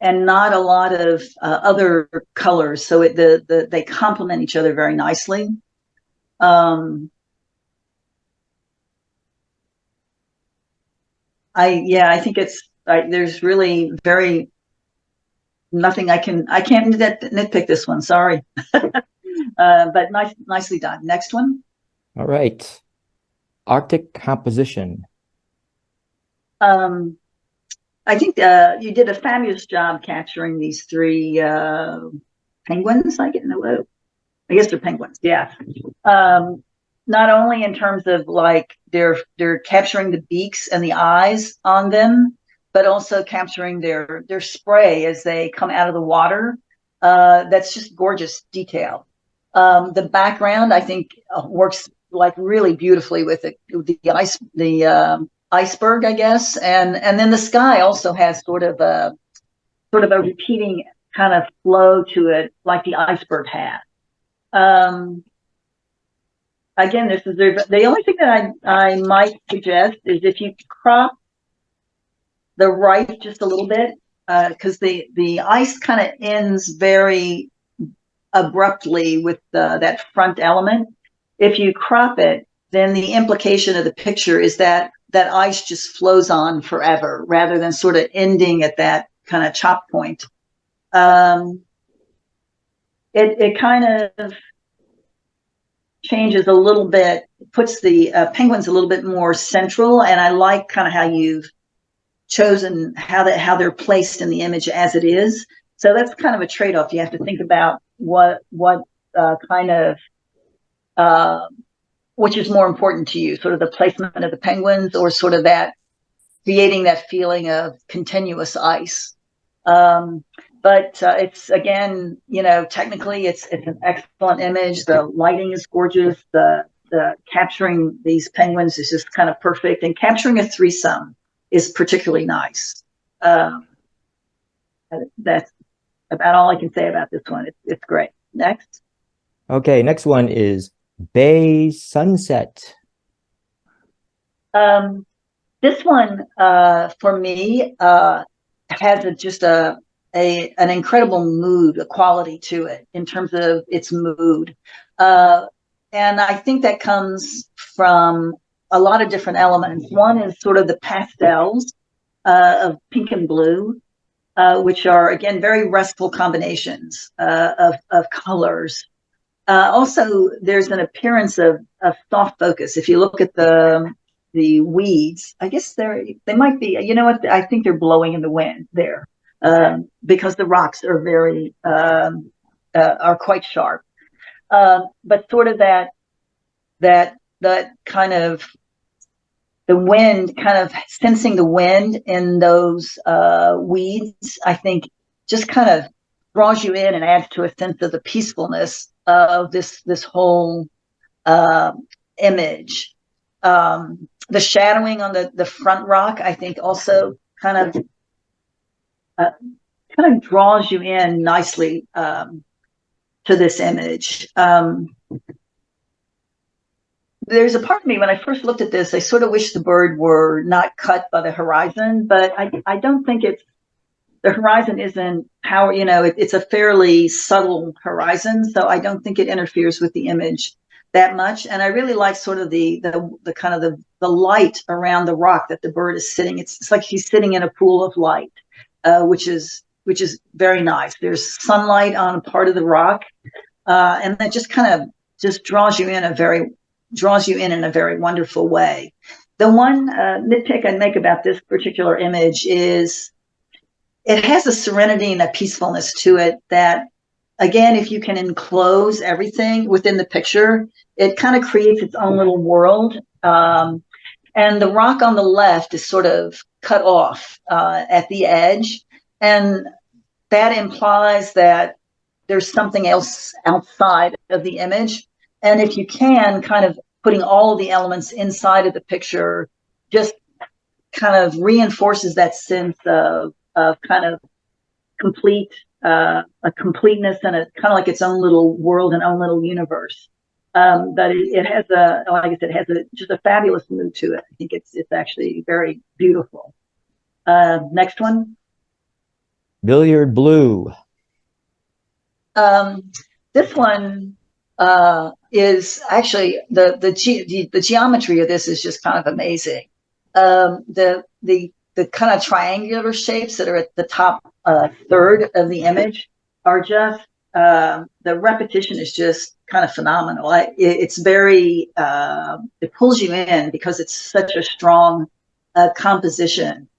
and not a lot of other colors. So they complement each other very nicely. Um, I think there's really very nothing I can't nitpick this one. Sorry, but nicely done. Next one. All right. Arctic composition. I think you did a fabulous job capturing these three penguins. I guess they're penguins. Yeah. Not only in terms of like they're capturing the beaks and the eyes on them, but also capturing their spray as they come out of the water. That's just gorgeous detail. The background, I think, works like really beautifully with the iceberg, I guess, and then the sky also has sort of a repeating kind of flow to it, like the iceberg had. Again, this is the only thing that I might suggest is if you crop the right just a little bit, because the ice kind of ends very abruptly with that front element. If you crop it, then the implication of the picture is that ice just flows on forever rather than sort of ending at that kind of chop point. It kind of changes a little bit, puts the penguins a little bit more central, and I like kind of how you've chosen how they're placed in the image as it is. So that's kind of a trade-off. You have to think about what kind of which is more important to you, sort of the placement of the penguins or sort of that creating that feeling of continuous ice. But it's, again, technically it's an excellent image. The lighting is gorgeous. The capturing these penguins is just kind of perfect, and capturing a threesome is particularly nice. That's about all I can say about this one. It's great. Next. Okay, next one is Bay Sunset. This one, for me, has an incredible mood, a quality to it in terms of its mood. And I think that comes from a lot of different elements. One is sort of the pastels of pink and blue, which are, again, very restful combinations of colors. Also, there's an appearance of soft focus. If you look at the weeds, I guess they might be, you know what, I think they're blowing in the wind there, because the rocks are very are quite sharp. But sort of that kind of the wind, kind of sensing the wind in those weeds, I think just kind of draws you in and adds to a sense of the peacefulness of this whole image. The shadowing on the front rock, I think, also kind of draws you in nicely to this image. There's a part of me, when I first looked at this, I sort of wish the bird were not cut by the horizon, but I don't think the horizon isn't power, it's a fairly subtle horizon, so I don't think it interferes with the image that much. And I really like sort of the kind of the light around the rock that the bird is sitting. It's like he's sitting in a pool of light, which is very nice. There's sunlight on a part of the rock, and that just kind of just draws you in in a very wonderful way. The one nitpick I'd make about this particular image is it has a serenity and a peacefulness to it that, again, if you can enclose everything within the picture, it kind of creates its own little world. And the rock on the left is sort of cut off at the edge. And that implies that there's something else outside of the image. And if you can, kind of putting all of the elements inside of the picture just kind of reinforces that sense of kind of complete, a completeness and a kind of like its own little world and own little universe. But it has like I said, it has just a fabulous mood to it. I think it's actually very beautiful. Next one. Billiard blue. This one is actually the geometry of this is just kind of amazing. The kind of triangular shapes that are at the top third of the image are just the repetition is just kind of phenomenal. It's very it pulls you in because it's such a strong composition.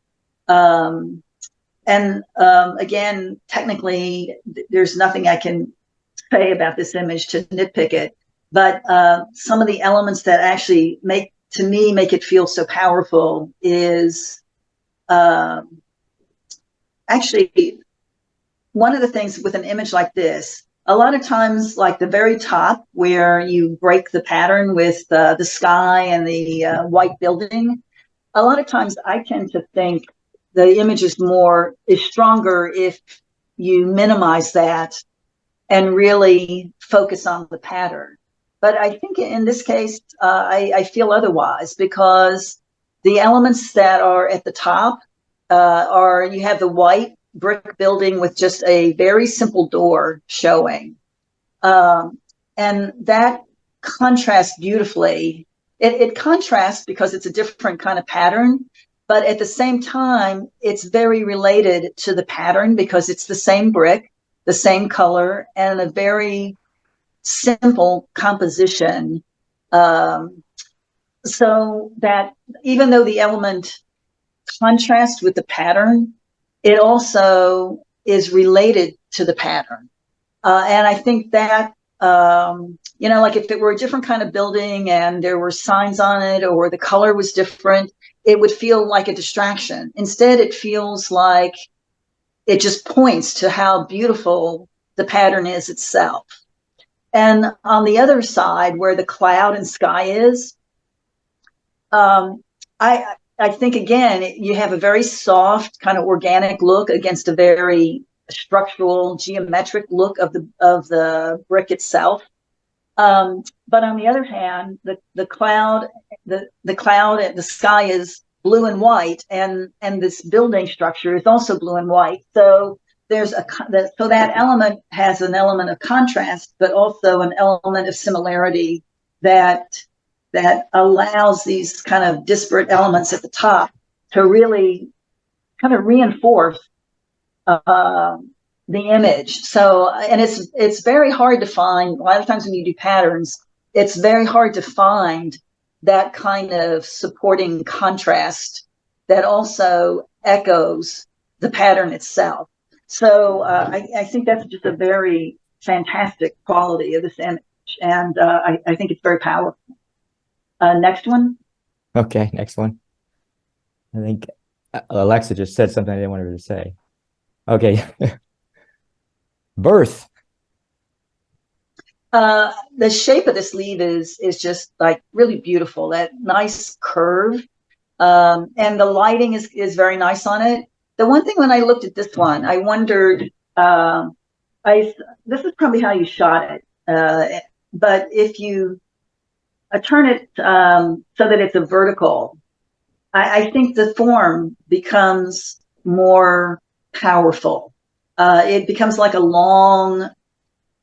Again, technically, there's nothing I can say about this image to nitpick it, but some of the elements that actually make it feel so powerful is actually one of the things with an image like this. A lot of times, like the very top where you break the pattern with the sky and the white building, a lot of times I tend to think the image is stronger if you minimize that and really focus on the pattern. But I think in this case, I feel otherwise, because the elements that are at the top you have the white brick building with just a very simple door showing. And that contrasts beautifully. It contrasts because it's a different kind of pattern, but at the same time, it's very related to the pattern because it's the same brick, the same color, and a very simple composition. So that even though the element contrasts with the pattern, it also is related to the pattern. And I think that, like if it were a different kind of building and there were signs on it or the color was different, it would feel like a distraction. Instead, it feels like it just points to how beautiful the pattern is itself. And on the other side, where the cloud and sky is, I think, again, you have a very soft kind of organic look against a very structural, geometric look of the brick itself. But on the other hand, the cloud and the sky is blue and white, and this building structure is also blue and white. So so that element has an element of contrast, but also an element of similarity that allows these kind of disparate elements at the top to really kind of reinforce the image. So, and it's very hard to find. A lot of times when you do patterns, it's very hard to find that kind of supporting contrast that also echoes the pattern itself. So I think that's just a very fantastic quality of this image, and I think it's very powerful. Next one. Okay, next one. I think Alexa just said something I didn't want her to say. Okay. Birth. The shape of this leaf is just like really beautiful. That nice curve, and the lighting is very nice on it. The one thing when I looked at this one, I wondered. This is probably how you shot it, but if you turn it so that it's a vertical, I think the form becomes more powerful. It becomes like a long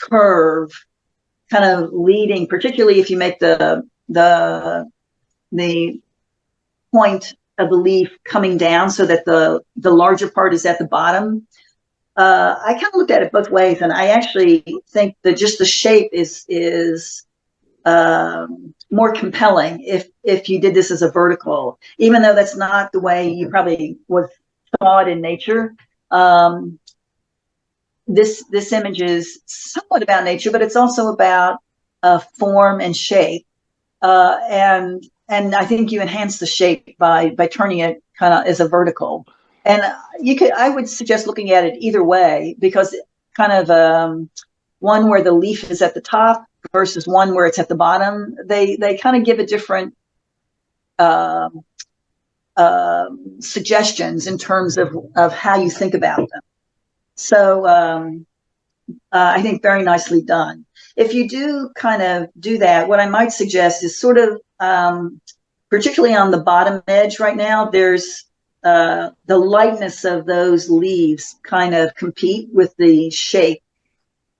curve, kind of leading, particularly if you make the point of the leaf coming down so that the larger part is at the bottom. I kind of looked at it both ways, and I actually think that just the shape is more compelling if you did this as a vertical, even though that's not the way you probably saw it in nature. This image is somewhat about nature, but it's also about form and shape. And and I think you enhance the shape by turning it kind of as a vertical. And I would suggest looking at it either way, because kind of one where the leaf is at the top versus one where it's at the bottom, they kind of give a different uh, suggestions in terms of how you think about them. So I think very nicely done. If you do kind of do that, what I might suggest is sort of, particularly on the bottom edge right now, there's the lightness of those leaves kind of compete with the shape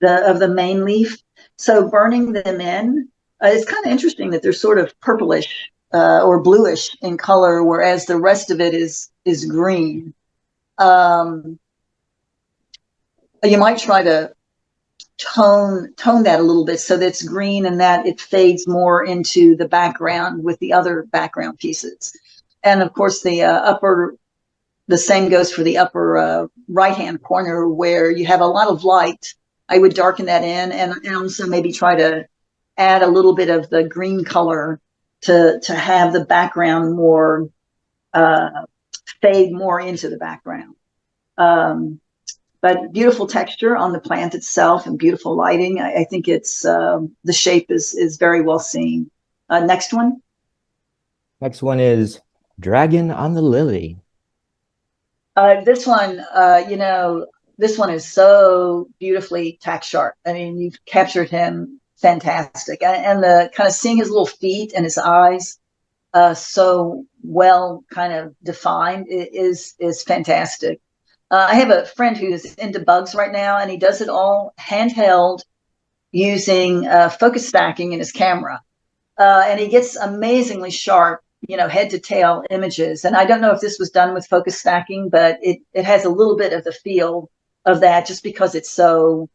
of the main leaf. So burning them in, it's kind of interesting that they're sort of purplish or bluish in color, whereas the rest of it is green. You might try to tone that a little bit so that it's green and that it fades more into the background with the other background pieces. And of course, the same goes for the upper right-hand corner where you have a lot of light. I would darken that in, and also maybe try to add a little bit of the green color to have the background more fade more into the background. But beautiful texture on the plant itself and beautiful lighting. I think it's the shape is very well seen. Next one. Next one is Dragon on the Lily. This one, this one is so beautifully tack sharp. I mean, you've captured him fantastic, and the kind of seeing his little feet and his eyes so well kind of defined is fantastic. I have a friend who's into bugs right now, and he does it all handheld using focus stacking in his camera. And he gets amazingly sharp, head to tail images. And I don't know if this was done with focus stacking, but it has a little bit of the feel of that just because it's so,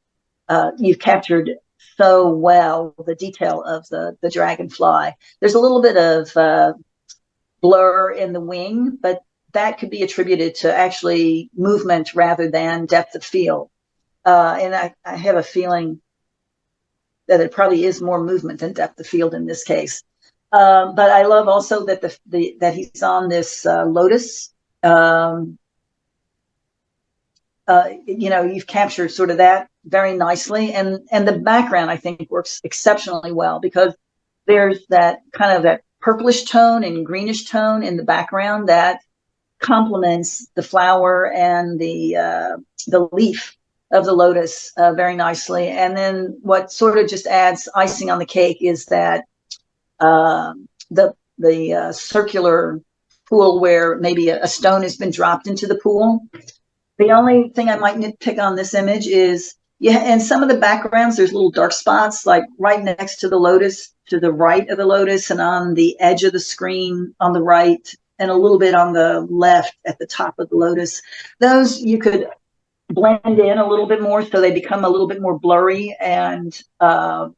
you've captured so well the detail of the dragonfly. There's a little bit of blur in the wing, but that could be attributed to actually movement rather than depth of field. And I have a feeling that it probably is more movement than depth of field in this case. But I love also that that he's on this lotus. You've captured sort of that very nicely, and the background I think works exceptionally well because there's that kind of that purplish tone and greenish tone in the background that complements the flower and the leaf of the lotus very nicely. And then what sort of just adds icing on the cake is that the circular pool where maybe a stone has been dropped into the pool. The only thing I might nitpick on this image is, in some of the backgrounds, there's little dark spots, like right next to the lotus, to the right of the lotus, and on the edge of the screen on the right, and a little bit on the left at the top of the lotus. Those you could blend in a little bit more so they become a little bit more blurry, and the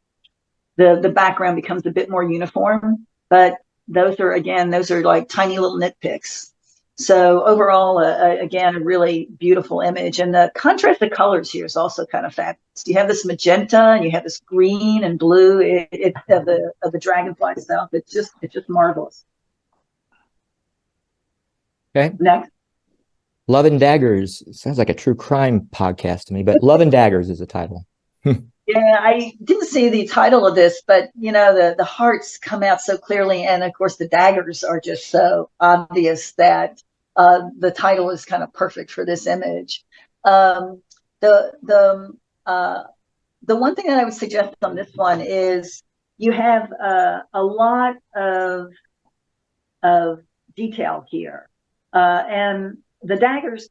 background becomes a bit more uniform. But those are like tiny little nitpicks. So overall, again, a really beautiful image. And the contrast of colors here is also kind of fabulous. You have this magenta and you have this green and blue of the dragonfly itself. It's just marvelous. Okay. Next. Love and Daggers. Sounds like a true crime podcast to me, but Love and Daggers is the title. Yeah, I didn't see the title of this, but the hearts come out so clearly, and of course the daggers are just so obvious that the title is kind of perfect for this image. The one thing that I would suggest on this one is you have a lot of detail here, and the daggers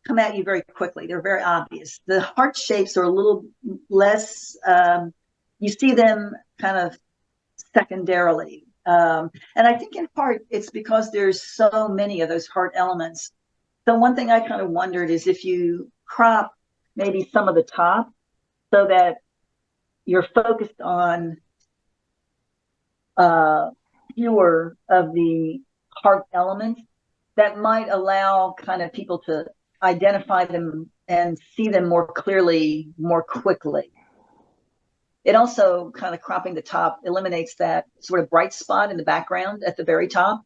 come at you very quickly. They're very obvious. The heart shapes are a little less, you see them kind of secondarily. And I think in part it's because there's so many of those heart elements. So one thing I kind of wondered is if you crop maybe some of the top so that you're focused on fewer of the heart elements, that might allow kind of people to identify them and see them more clearly, more quickly. it also kind of cropping the top eliminates that sort of bright spot in the background at the very top.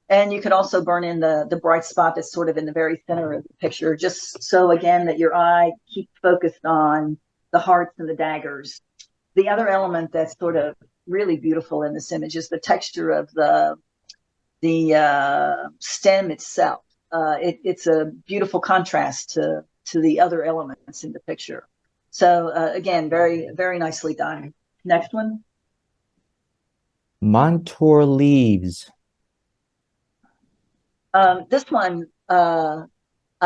And you could also burn in the bright spot that's sort of in the very center of the picture, just so again that your eye keeps focused on the hearts and the daggers. The other element that's sort of really beautiful in this image is the texture of the stem itself. It's a beautiful contrast to the other elements in the picture. So again, very, very nicely done. Next one. Montour leaves. This one of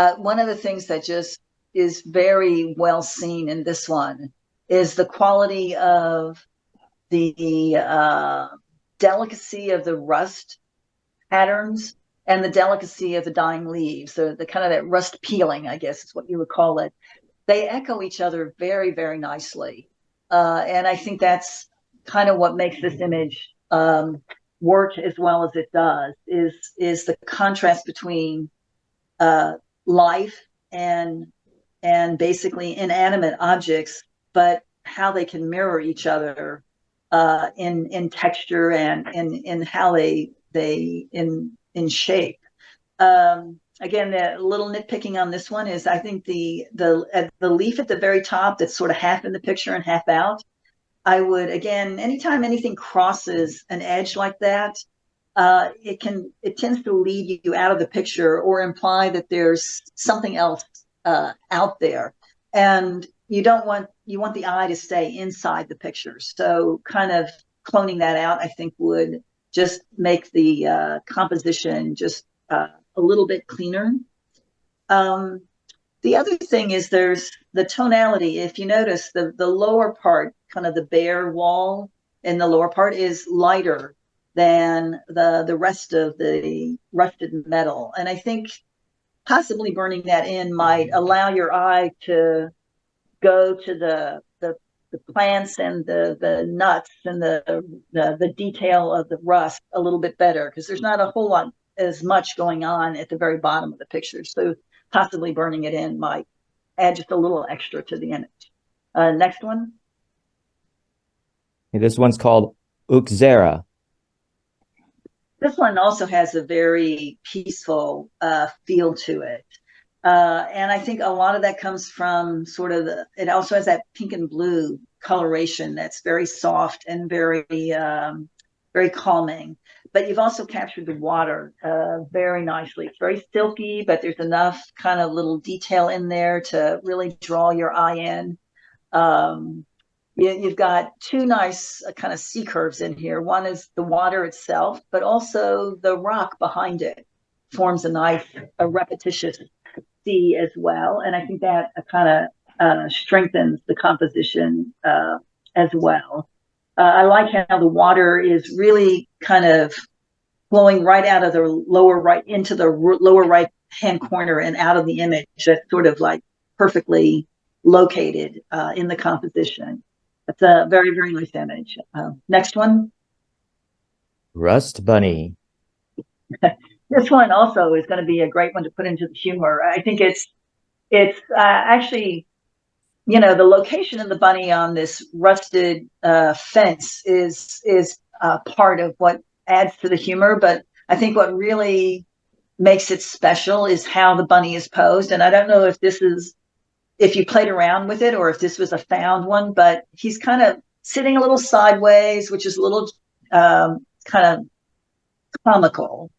the things that just is very well seen in this one is the quality of the delicacy of the rust patterns and the delicacy of the dying leaves. So the kind of that rust peeling, I guess is what you would call it. They echo each other very, very nicely. And I think that's kind of what makes this image work as well as it does, is the contrast between life and basically inanimate objects, but how they can mirror each other in texture and in how they in shape. Again, the little nitpicking on this one is I think the leaf at the very top that's sort of half in the picture and half out. I would, again, anytime anything crosses an edge like that, it tends to lead you out of the picture or imply that there's something else out there, and you want the eye to stay inside the picture. So kind of cloning that out, I think, would just make the composition just a little bit cleaner. The other thing is there's the tonality. If you notice, the lower part, kind of the bare wall in the lower part, is lighter than the rest of the rusted metal. And I think possibly burning that in might allow your eye to go to the plants and the nuts and the detail of the rust a little bit better, because there's not a whole lot as much going on at the very bottom of the picture. So possibly burning it in might add just a little extra to the image. Next one. This one's called Uxera. This one also has a very peaceful feel to it. And I think a lot of that comes from sort of it also has that pink and blue coloration that's very soft and very, very calming. But you've also captured the water very nicely. It's very silky, but there's enough kind of little detail in there to really draw your eye in. You've got two nice kind of C curves in here. One is the water itself, but also the rock behind it forms a nice, repetitious C as well. And I think that kind of strengthens the composition as well. I like how the water is really kind of flowing right out of the lower right into the lower right hand corner and out of the image. That's sort of like perfectly located in the composition. It's a very, very nice image. Next one. Rust Bunny. This one also is going to be a great one to put into the humor. I think it's actually, you know, the location of the bunny on this rusted fence is part of what adds to the humor. But I think what really makes it special is how the bunny is posed. And I don't know if you played around with it or if this was a found one, but he's kind of sitting a little sideways, which is a little kind of comical.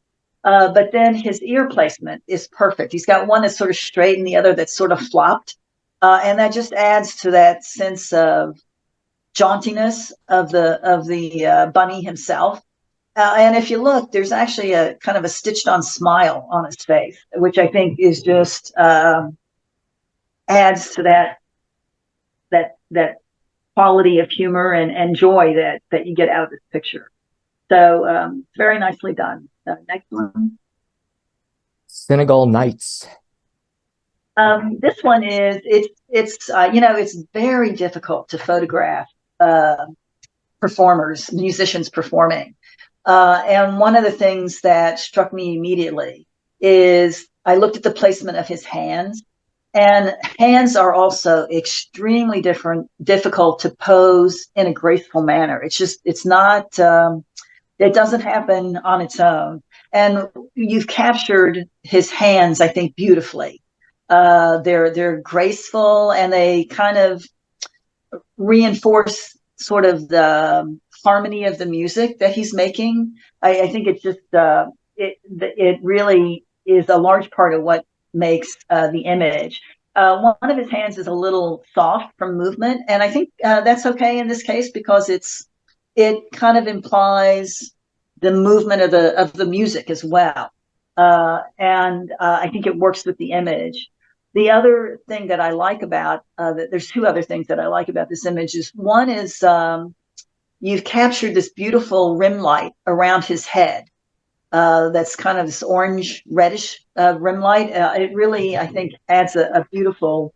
But then his ear placement is perfect. He's got one that's sort of straight and the other that's sort of flopped. And that just adds to that sense of jauntiness of the bunny himself. And if you look, there's actually a kind of a stitched on smile on his face, which I think is just adds to that quality of humor and joy that you get out of this picture. So very nicely done. Next one. Senegal Nights. This one is it's very difficult to photograph performers, musicians performing. And one of the things that struck me immediately is I looked at the placement of his hands, And hands are also extremely difficult to pose in a graceful manner. It's not, it doesn't happen on its own. And you've captured his hands, I think, beautifully. They're graceful, and they kind of reinforce sort of the harmony of the music that he's making. I think it's just it really is a large part of what makes the image. One of his hands is a little soft from movement, and I think that's okay in this case because it kind of implies the movement of the music as well, and I think it works with the image. The other thing that I like about there's two other things that I like about this image is one is you've captured this beautiful rim light around his head. That's kind of this orange reddish rim light. It really, I think, adds a beautiful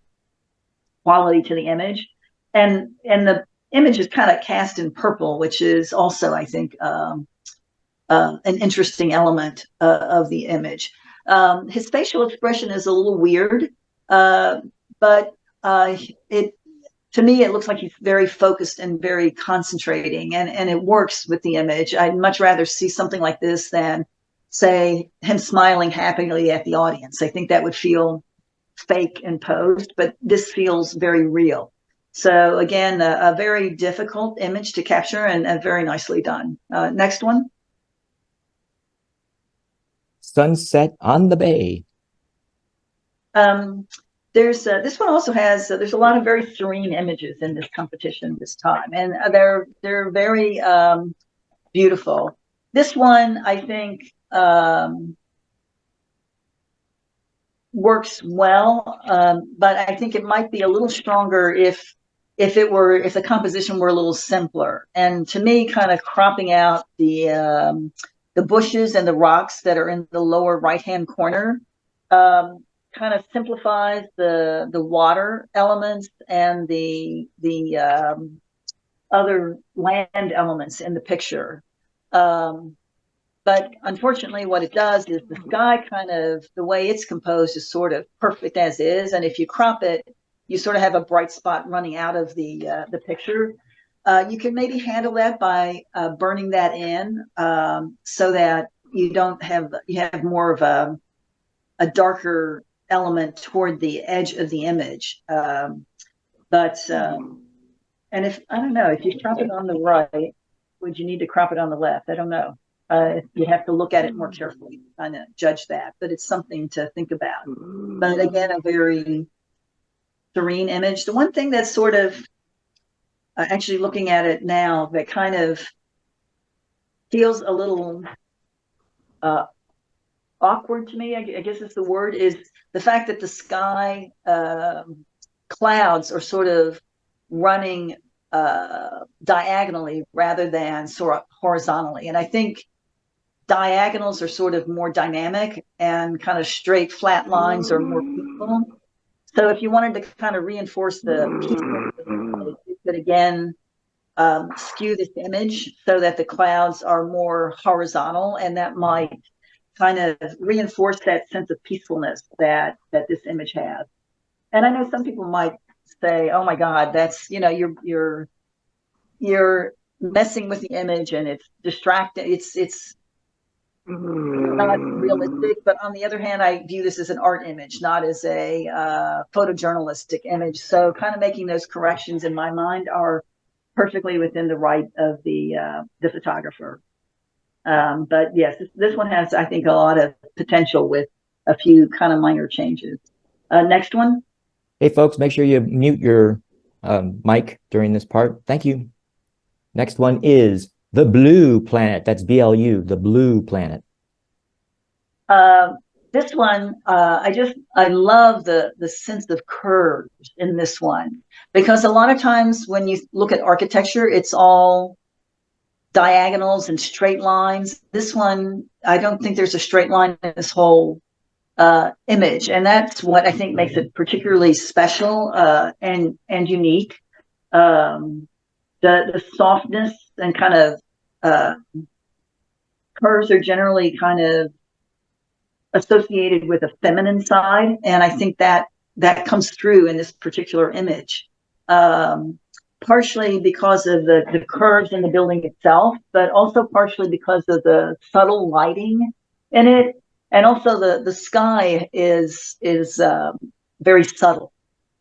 quality to the image, and the image is kind of cast in purple, which is also, I think, an interesting element of the image. His facial expression is a little weird, but it to me, it looks like he's very focused and very concentrating, and it works with the image. I'd much rather see something like this than, say, him smiling happily at the audience. I think that would feel fake and posed, but this feels very real. So again, a very difficult image to capture and very nicely done. Next one. Sunset on the Bay. There's this one also has there's a lot of very serene images in this competition this time, and they're very beautiful. This one, I think, works well, but I think it might be a little stronger if the composition were a little simpler. And to me, kind of cropping out the bushes and the rocks that are in the lower right hand corner kind of simplifies the water elements and the other land elements in the picture. But unfortunately, what it does is the sky kind of, the way it's composed is sort of perfect as is. And if you crop it, you sort of have a bright spot running out of the picture. You can maybe handle that by burning that in so that you have more of a darker element toward the edge of the image. And if, I don't know, if you crop it on the right, would you need to crop it on the left? I don't know. You have to look at it more carefully, kind of judge that, but it's something to think about. But again, a very serene image. The one thing that's sort of actually looking at it now that kind of feels a little awkward to me, I guess is the word, is the fact that the sky clouds are sort of running diagonally rather than sort of horizontally. And I think diagonals are sort of more dynamic and kind of straight flat lines are more peaceful. So if you wanted to kind of reinforce the peacefulness, you could again skew this image so that the clouds are more horizontal, and that might kind of reinforce that sense of peacefulness that this image has. And I know some people might say, "Oh my God, that's you're messing with the image and it's distracting. It's not realistic." But on the other hand, I view this as an art image, not as a photojournalistic image. So kind of making those corrections in my mind are perfectly within the right of the photographer. But yes, this one has, I think, a lot of potential with a few kind of minor changes. Next one. Hey, folks, make sure you mute your mic during this part. Thank you. Next one is The Blue Planet. That's BLU, The Blue Planet. This one, I love the sense of curves in this one, because a lot of times when you look at architecture, it's all diagonals and straight lines. This one, I don't think there's a straight line in this whole image, and that's what I think makes it particularly special and unique. The softness and kind of curves are generally kind of associated with a feminine side, and I think that that comes through in this particular image. Partially because of the curves in the building itself, but also partially because of the subtle lighting in it, and also the sky is very subtle,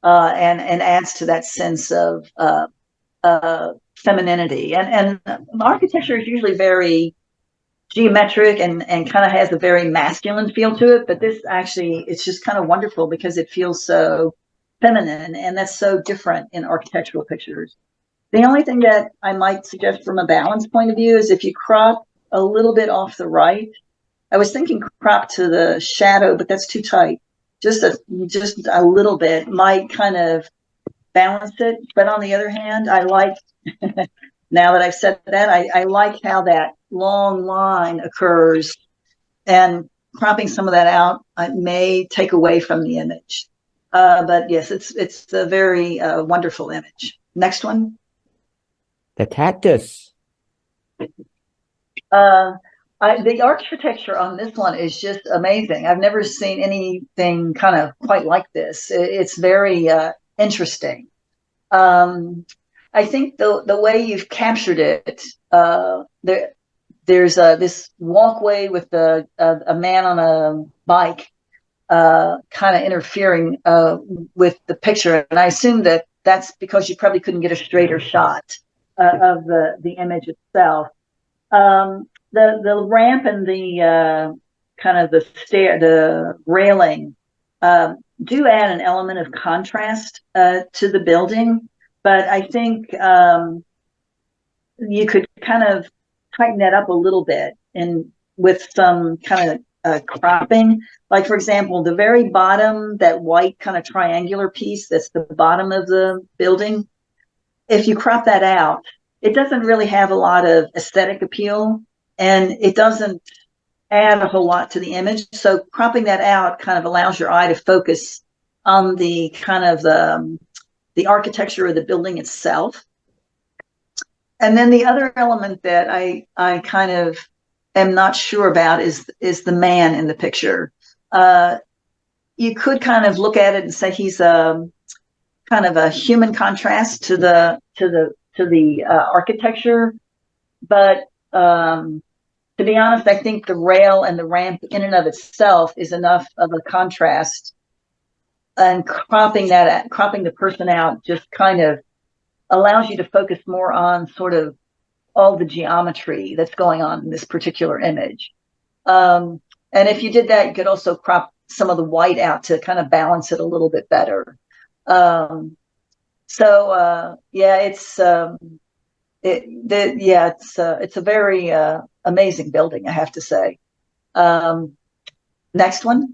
and adds to that sense of femininity. And architecture is usually very geometric and kind of has a very masculine feel to it, but this actually, it's just kind of wonderful because it feels so feminine, and that's so different in architectural pictures. The only thing that I might suggest from a balance point of view is if you crop a little bit off the right. I was thinking crop to the shadow, but that's too tight. Just a little bit might kind of balance it. But on the other hand, I like, now that I've said that, I like how that long line occurs, and cropping some of that out may take away from the image. But yes, it's a very wonderful image. Next one. The cactus. The architecture on this one is just amazing. I've never seen anything kind of quite like this. It's very interesting. I think the way you've captured it, there's this walkway with a man on a bike kind of interfering with the picture, and I assume that that's because you probably couldn't get a straighter shot of the image itself. The ramp and the kind of the railing do add an element of contrast to the building, but I think you could kind of tighten that up a little bit and with some kind of cropping. Like, for example, the very bottom, that white kind of triangular piece that's the bottom of the building, if you crop that out, it doesn't really have a lot of aesthetic appeal, and it doesn't add a whole lot to the image. So cropping that out kind of allows your eye to focus on the kind of the architecture of the building itself. And then the other element that I kind of am not sure about is the man in the picture. You could kind of look at it and say he's a kind of a human contrast to the architecture, but to be honest, I think the rail and the ramp in and of itself is enough of a contrast, and cropping the person out just kind of allows you to focus more on sort of all the geometry that's going on in this particular image. And if you did that, you could also crop some of the white out to kind of balance it a little bit better. Yeah, it's it's a very amazing building, I have to say. Next one.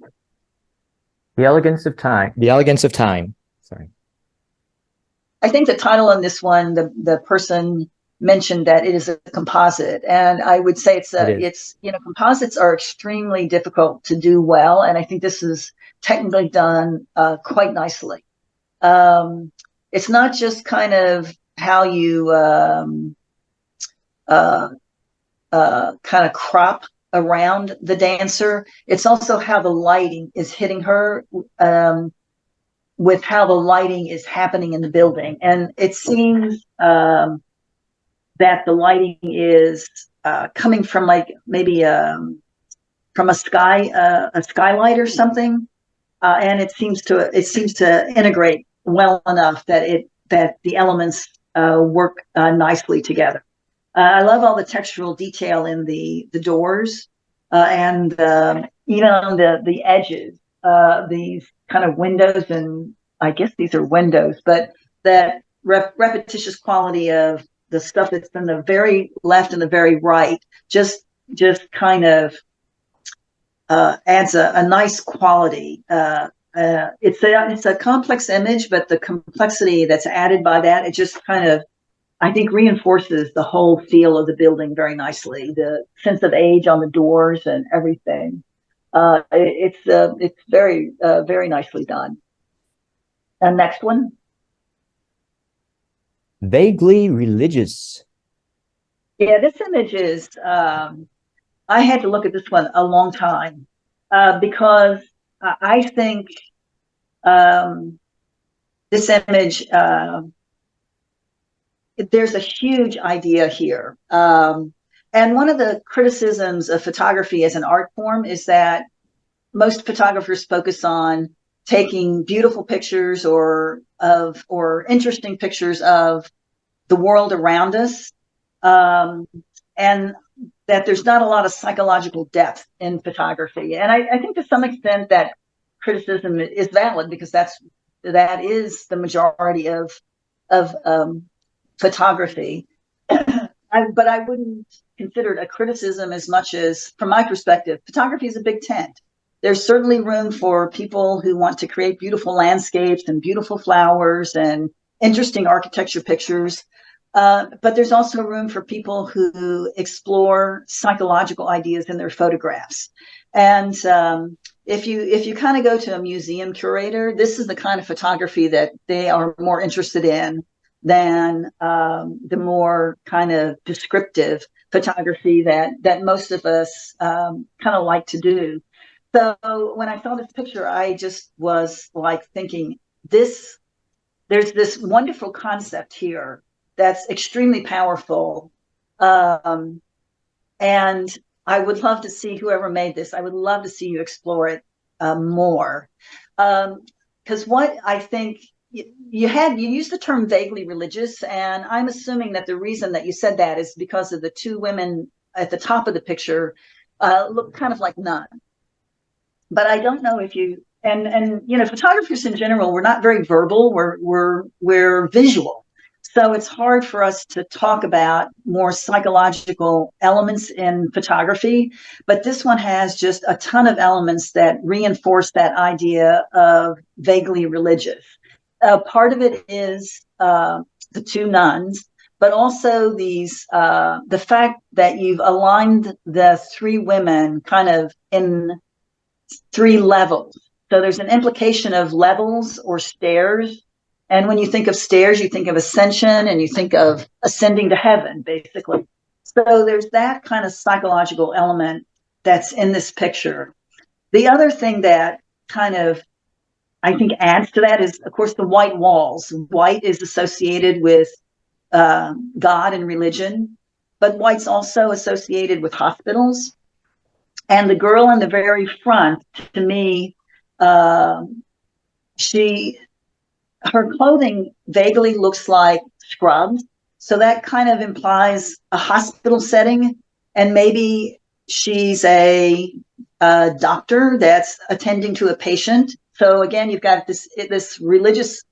The Elegance of Time. The Elegance of Time. Sorry. I think the title on this one, the person mentioned that it is a composite, and I would say it's composites are extremely difficult to do well, and I think this is technically done quite nicely. It's not just kind of how you kind of crop around the dancer. It's also how the lighting is hitting her, with how the lighting is happening in the building. And it seems that the lighting is coming from like maybe from a skylight or something, and it seems to integrate well enough that the elements work nicely together. I love all the textural detail in the doors, and even on the edges, these kind of windows, and I guess these are windows, but that repetitious quality of the stuff that's in the very left and the very right just kind of adds a nice quality. It's a complex image, but the complexity that's added by that, it just kind of, I think, reinforces the whole feel of the building very nicely. The sense of age on the doors and everything. It's very very nicely done. And next one. Vaguely religious. Yeah, this image is. I had to look at this one a long time because I think this image, there's a huge idea here. And one of the criticisms of photography as an art form is that most photographers focus on taking beautiful pictures or interesting pictures of the world around us, and that there's not a lot of psychological depth in photography. And I think to some extent that criticism is valid, because that is the majority of photography. But I wouldn't consider it a criticism as much as, from my perspective, photography is a big tent. There's certainly room for people who want to create beautiful landscapes and beautiful flowers and interesting architecture pictures. But there's also room for people who explore psychological ideas in their photographs. And if you kind of go to a museum curator, this is the kind of photography that they are more interested in than the more kind of descriptive photography that most of us kind of like to do. So when I saw this picture, I just was like thinking, there's this wonderful concept here that's extremely powerful. And I would love to see whoever made this, I would love to see you explore it more. Because what I think, you used the term vaguely religious, and I'm assuming that the reason that you said that is because of the two women at the top of the picture look kind of like nuns. But I don't know if you, and you know, photographers in general, we're not very verbal, we're visual. So it's hard for us to talk about more psychological elements in photography, but this one has just a ton of elements that reinforce that idea of vaguely religious. Part of it is the two nuns, but also the fact that you've aligned the three women kind of in three levels. So there's an implication of levels or stairs. And when you think of stairs, you think of ascension and you think of ascending to heaven, basically. So there's that kind of psychological element that's in this picture. The other thing that kind of, I think, adds to that is, of course, the white walls. White is associated with God and religion, but white's also associated with hospitals. And the girl in the very front, to me, her clothing vaguely looks like scrubs. So that kind of implies a hospital setting. And maybe she's a doctor that's attending to a patient. So again, you've got this religious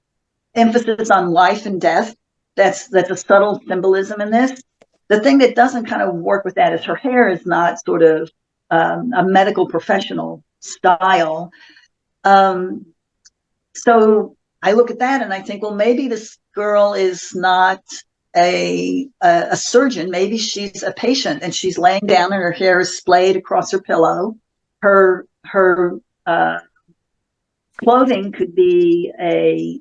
emphasis on life and death. That's a subtle symbolism in this. The thing that doesn't kind of work with that is her hair is not sort of a medical professional style. So I look at that and I think, well, maybe this girl is not a surgeon. Maybe she's a patient and she's laying down and her hair is splayed across her pillow. Her clothing could be a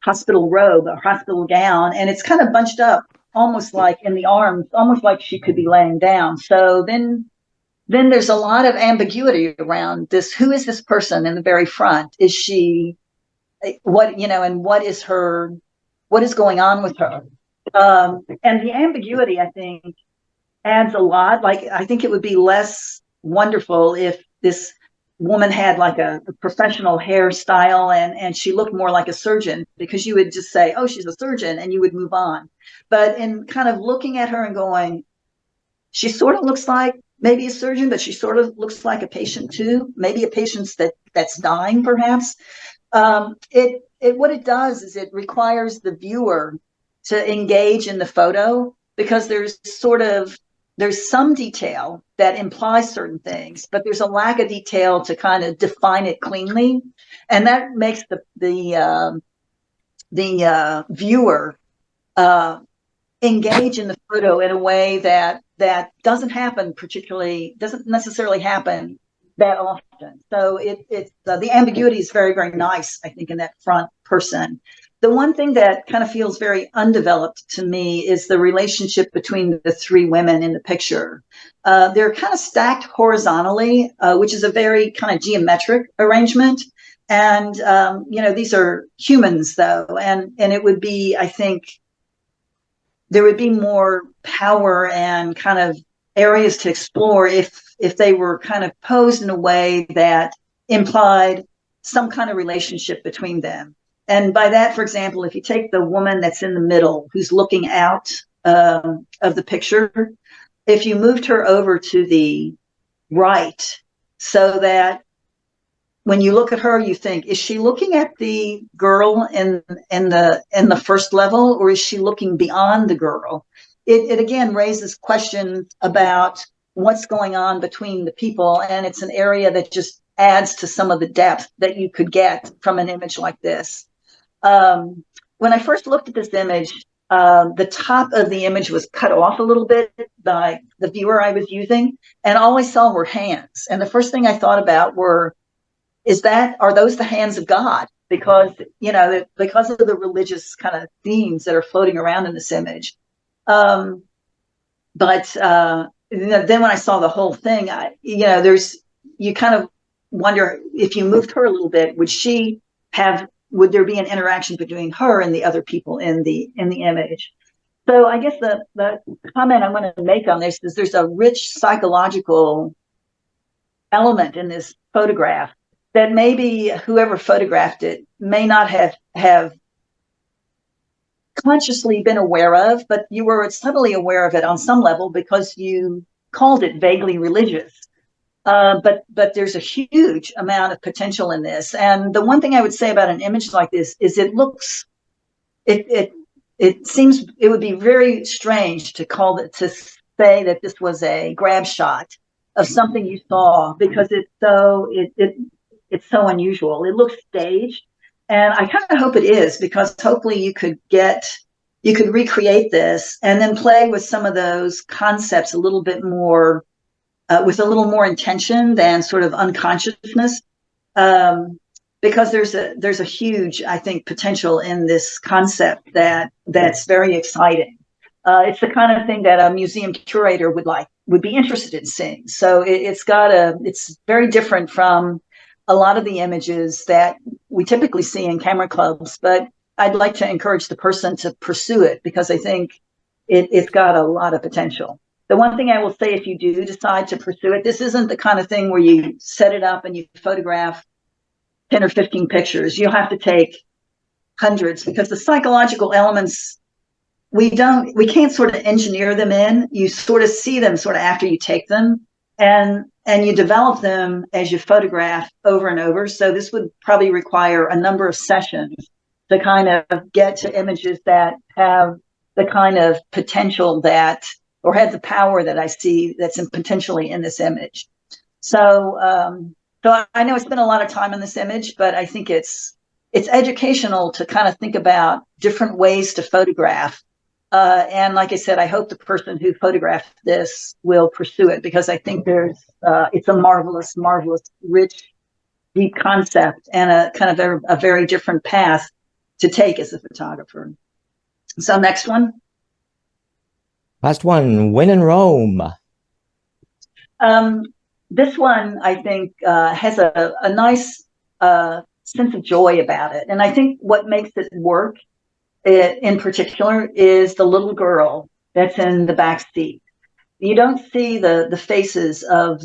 hospital robe, a hospital gown, and it's kind of bunched up, almost like in the arms, almost like she could be laying down. So then there's a lot of ambiguity around this. Who is this person in the very front? Is she what, you know, and what is going on with her? And the ambiguity, I think, adds a lot. Like, I think it would be less wonderful if this woman had like a professional hairstyle and she looked more like a surgeon, because you would just say, oh, she's a surgeon, and you would move on. But in kind of looking at her and going, she sort of looks like maybe a surgeon, but she sort of looks like a patient too, maybe a patient that's dying, perhaps. What it does is it requires the viewer to engage in the photo, because there's some detail that implies certain things, but there's a lack of detail to kind of define it cleanly, and that makes the viewer engage in the photo in a way that doesn't necessarily happen that often. So the ambiguity is very, very nice, I think, in that front person. The one thing that kind of feels very undeveloped to me is the relationship between the three women in the picture. They're kind of stacked horizontally, which is a very kind of geometric arrangement. And these are humans, though, and it would be, I think, there would be more power and kind of areas to explore if they were kind of posed in a way that implied some kind of relationship between them. And by that, for example, if you take the woman that's in the middle who's looking out of the picture, if you moved her over to the right, so that when you look at her, you think, is she looking at the girl in the first level, or is she looking beyond the girl? It again raises questions about what's going on between the people, and it's an area that just adds to some of the depth that you could get from an image like this. When I first looked at this image, the top of the image was cut off a little bit by the viewer I was using, and all I saw were hands. And the first thing I thought about are those the hands of God? Because, because of the religious kind of themes that are floating around in this image. Then when I saw the whole thing, you kind of wonder, if you moved her a little bit, would there be an interaction between her and the other people in the image? So I guess the comment I want to make on this is there's a rich psychological element in this photograph that maybe whoever photographed it may not have consciously been aware of, but you were subtly aware of it on some level because you called it vaguely religious. But there's a huge amount of potential in this. And the one thing I would say about an image like this is it seems it would be very strange to say that this was a grab shot of something you saw, because it's so unusual. It looks staged, and I kind of hope it is, because hopefully you could recreate this and then play with some of those concepts a little bit more, with a little more intention than sort of unconsciousness, because there's a huge, I think, potential in this concept that's very exciting. It's the kind of thing that a museum curator would be interested in seeing. So it's very different from a lot of the images that we typically see in camera clubs, but I'd like to encourage the person to pursue it, because I think it's got a lot of potential. The one thing I will say, if you do decide to pursue it, this isn't the kind of thing where you set it up and you photograph 10 or 15 pictures. You'll have to take hundreds, because the psychological elements, we can't sort of engineer them in. You sort of see them sort of after you take them, and you develop them as you photograph over and over. So this would probably require a number of sessions to kind of get to images that have the kind of potential or have the power that I see that's potentially in this image. So I know I spent a lot of time on this image, but I think it's educational to kind of think about different ways to photograph. And like I said, I hope the person who photographed this will pursue it, because I think it's a marvelous, marvelous, rich, deep concept, and a kind of a very different path to take as a photographer. So next one. Last one, When in Rome. This one, I think, has a nice sense of joy about it. And I think what makes it work in particular is the little girl that's in the back seat. You don't see the faces of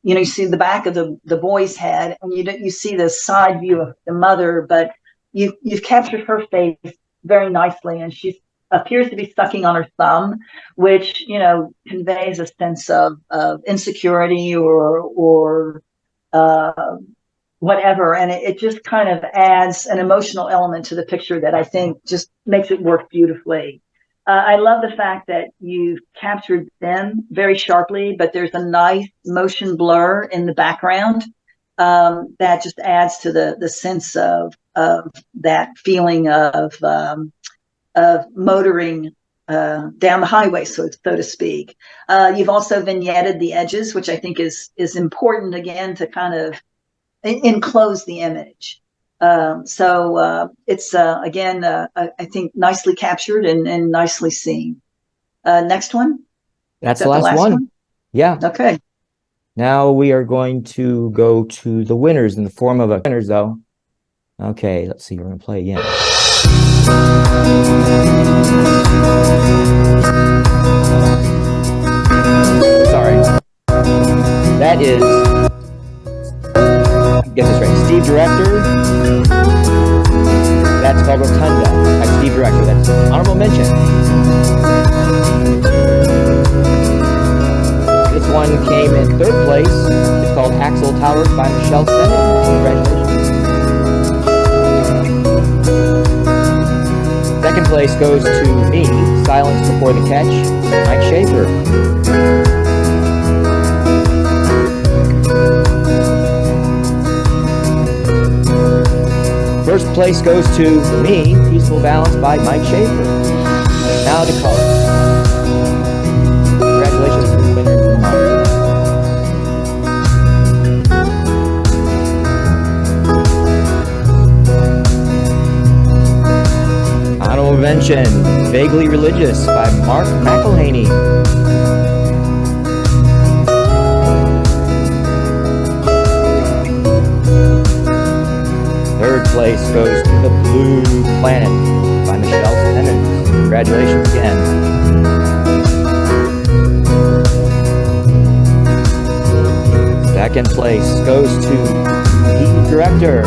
you see the back of the boy's head, and you see the side view of the mother, but you've captured her face very nicely, and she appears to be sucking on her thumb, which conveys a sense of insecurity or whatever, and it just kind of adds an emotional element to the picture that I think just makes it work beautifully. I love the fact that you've captured them very sharply, but there's a nice motion blur in the background that just adds to the sense of that feeling of motoring down the highway, so to speak. You've also vignetted the edges, which I think is important, again, to kind of enclose the image. So it's again, I think, nicely captured and nicely seen. Next one. That's the last one. Yeah. Okay. Now we are going to go to the winners in the form of a winners, though. Okay, let's see. We're going to play again. Sorry. That is, get this right, Steve Director. That's called Rotunda by Steve Director. That's honorable mention. This one came in 3rd place. It's called Axle Towers by Michelle Sennett. Congratulations. 2nd place goes to me, Silence Before the Catch, Mike Schaefer. First place goes to me, Peaceful Balance by Mike Schaefer. Now to color. Congratulations to the winners and honors. Honorable mention, Vaguely Religious by Mark McElhaney. Third place goes to The Blue Planet by Michelle Sennett. Congratulations again. Second place goes to the Director.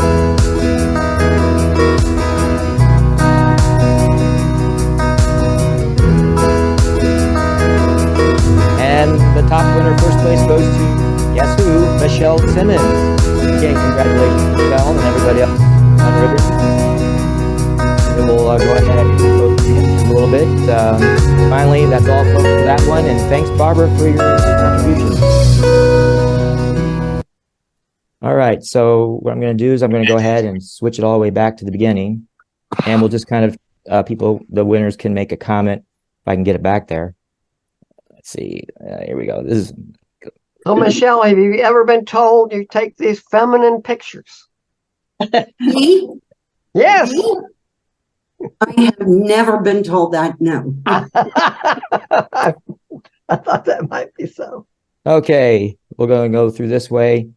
And the top winner, first place, goes to, guess who? Michelle Simmons. Again, congratulations, Michelle, and everybody else on River. And we'll go ahead and go through a little bit. Finally, that's all folks for that one, and thanks, Barbara, for your contribution. All right, so what I'm going to do is I'm going to go ahead and switch it all the way back to the beginning, and we'll just kind of, the winners can make a comment if I can get it back there. Let's see, here we go. This is... So, Michelle, have you ever been told you take these feminine pictures? Me? Yes. Me? I have never been told that, no. I thought that might be so. Okay, we're going to go through this way.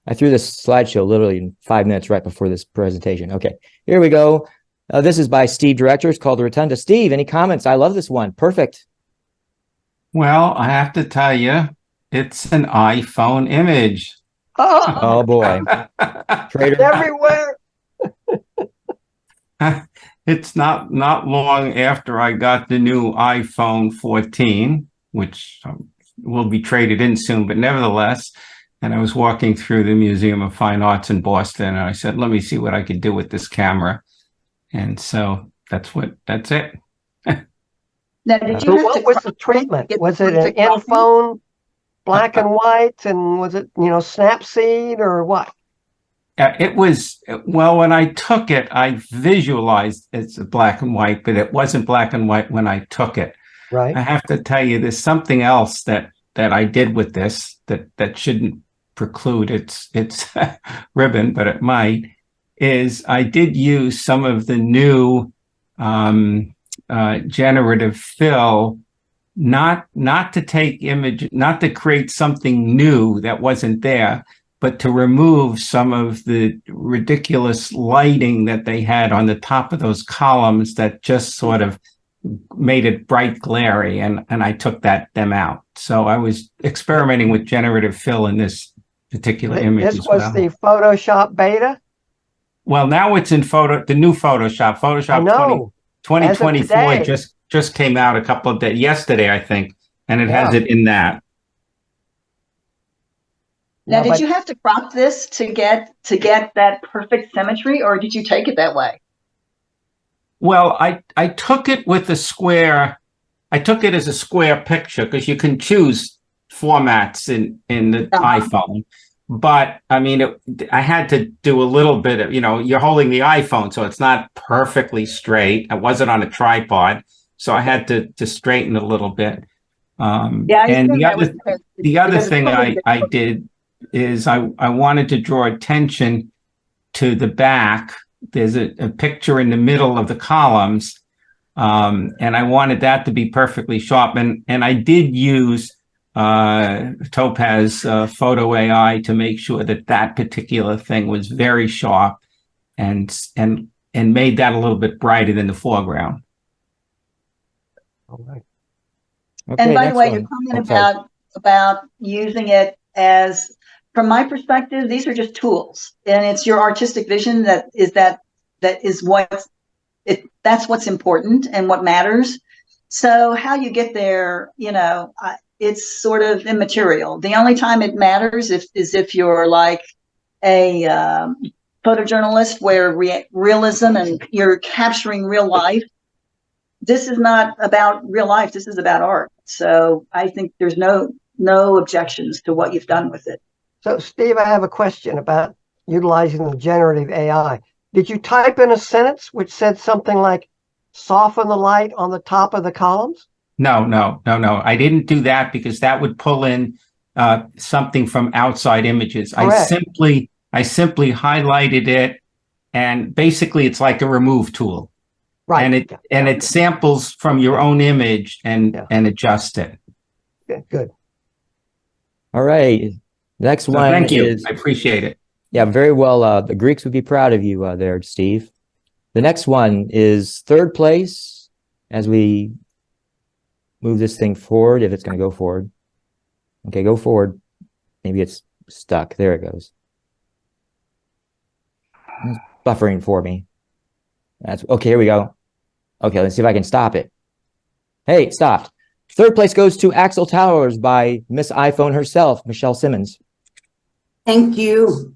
I threw this slideshow literally in 5 minutes right before this presentation. Okay, here we go. This is by Steve Director. It's called The Rotunda. Steve, any comments? I love this one. Perfect. Well, I have to tell you, it's an iPhone image. Oh, boy. it's everywhere. It's not long after I got the new iPhone 14, which will be traded in soon, but nevertheless, and I was walking through the Museum of Fine Arts in Boston, and I said, let me see what I could do with this camera. And so that's it. Now, did So you have what to was the treatment? get Was the it an perfect copy? in-phone black and white, and was it, Snapseed or what? It was, well, when I took it, I visualized it's black and white, but it wasn't black and white when I took it. Right. I have to tell you, there's something else that I did with this that shouldn't preclude its ribbon, but it might, is I did use some of the new generative fill, not to take image, not to create something new that wasn't there, but to remove some of the ridiculous lighting that they had on the top of those columns that just sort of made it bright glary, and I took them out. So I was experimenting with generative fill in this particular image. This was the Photoshop beta? Well, now it's in the new Photoshop. Photoshop 2024 just came out a couple of days, yesterday, I think, and it has it in that. Now, did you have to crop this to get that perfect symmetry, or did you take it that way? Well, I took it with a square. I took it as a square picture because you can choose formats in the iPhone. But I mean, I had to do a little bit of, you're holding the iPhone, so it's not perfectly straight. I wasn't on a tripod, so I had to straighten a little bit. And the other thing I did is I wanted to draw attention to the back. There's a picture in the middle of the columns, and I wanted that to be perfectly sharp. And I did use Topaz photo AI to make sure that that particular thing was very sharp and made that a little bit brighter than the foreground. All right. Okay, And by the next way, one. your comment Oh, sorry. about using it as, from my perspective, these are just tools, and it's your artistic vision that is what that's what's important and what matters. So how you get there, it's sort of immaterial. The only time it matters is if you're like a photojournalist where realism and you're capturing real life. This is not about real life. This is about art. So I think there's no objections to what you've done with it. So, Steve, I have a question about utilizing the generative AI. Did you type in a sentence which said something like, soften the light on the top of the columns? No. I didn't do that because that would pull in something from outside images. Correct. I simply highlighted it, and basically it's like a remove tool. Right. And it samples from your own image and adjusts it. Good. All right. Next So one thank you. is, I appreciate it. yeah, very well. The Greeks would be proud of you there, Steve. The next one is third place as we move this thing forward, if it's going to go forward. Okay, go forward. Maybe it's stuck. There it goes. It's buffering for me. That's okay. Here we go. Okay, let's see if I can stop it. Hey, it stopped. Third place goes to Axel Towers by Miss iPhone herself, Michelle Simmons. Thank you.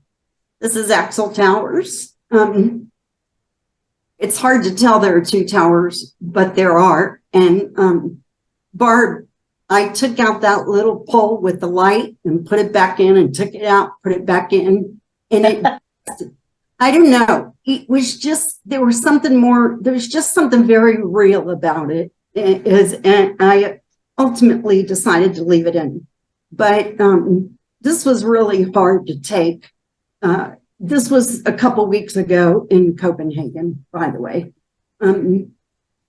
This is Axel Towers. It's hard to tell there are two towers, but there are. And Barb, I took out that little pole with the light and put it back in, and took it out, put it back in. And it, I don't know. It was just, there was just something very real about it. And I ultimately decided to leave it in. But this was really hard to take. This was a couple weeks ago in Copenhagen, by the way.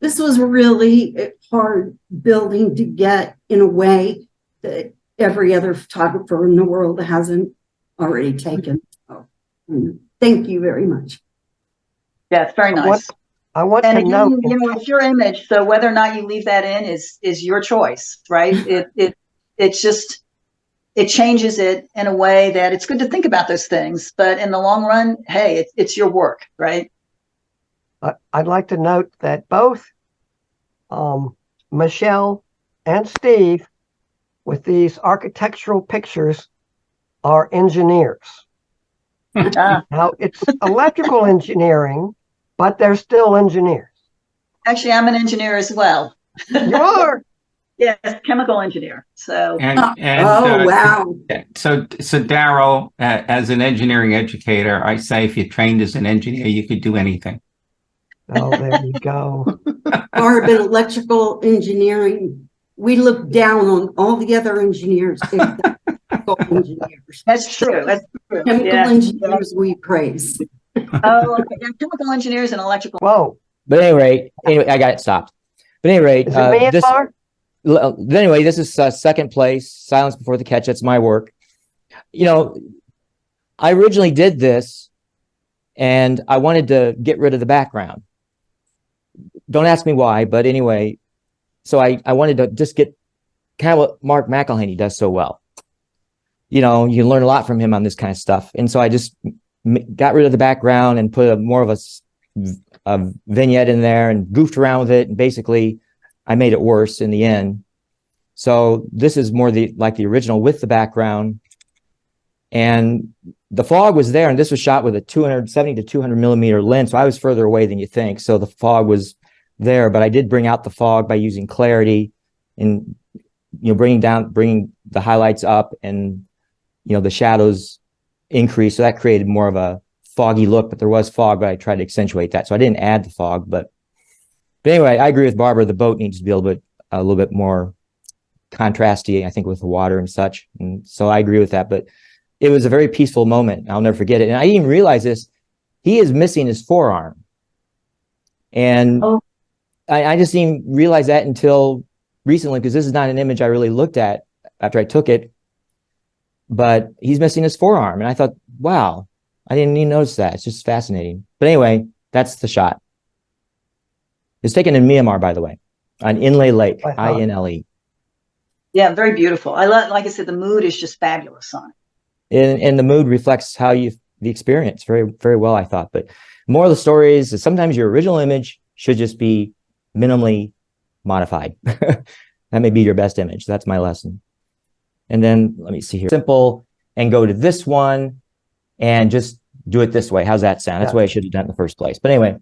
This was really a hard building to get in a way that every other photographer in the world hasn't already taken. So, thank you very much. Yeah, it's very nice. I want And to again, know. it's your image, so whether or not you leave that in is your choice, right? It's just, it changes it in a way that it's good to think about those things, but in the long run, hey, it's your work, right? I'd like to note that both Michelle and Steve, with these architectural pictures, are engineers. Now, it's electrical engineering, but they're still engineers. Actually, I'm an engineer as well. You are? Yes, chemical engineer. So Wow. So Daryl, as an engineering educator, I say if you trained as an engineer, you could do anything. Oh, there you go. Barb, in electrical engineering, we look down on all the other engineers. Engineers. That's true. That's true. Chemical engineers we praise. Oh, okay. Yeah, chemical engineers and electrical. Whoa. But anyway, I got it stopped. But anyway, Is it Myanmar? Anyway, this is second place, Silence Before the Catch. That's my work. I originally did this and I wanted to get rid of the background. Don't ask me why, but anyway, so I wanted to just get kind of what Mark McElhaney does so well. You learn a lot from him on this kind of stuff. And so I just got rid of the background and put more of a vignette in there and goofed around with it. And basically I made it worse in the end. So this is more like the original with the background. And the fog was there, and this was shot with a 270 to 200 millimeter lens. So I was further away than you think. So the fog was there, but I did bring out the fog by using clarity and, bringing the highlights up, and, the shadows increased. So that created more of a foggy look, but there was fog, but I tried to accentuate that. So I didn't add the fog, but anyway, I agree with Barbara. The boat needs to be a little bit more contrasty, I think, with the water and such. And so I agree with that, but it was a very peaceful moment. I'll never forget it. And I didn't even realize this. He is missing his forearm. And I just didn't realize that until recently, because this is not an image I really looked at. after I took it, but he's missing his forearm. And I thought, wow, I didn't even notice that. It's just fascinating. But anyway, that's the shot. It's taken in Myanmar, by the way, on Inle Lake, INLE. Yeah, very beautiful. I love, like I said, the mood is just fabulous on it. And the mood reflects how the experience very, very well, I thought. But more of the story is sometimes your original image should just be minimally modified. That may be your best image. That's my lesson. And then let me see here. Simple, and go to this one and just do it this way. How's that sound? That's the way I should have done it in the first place. But anyway.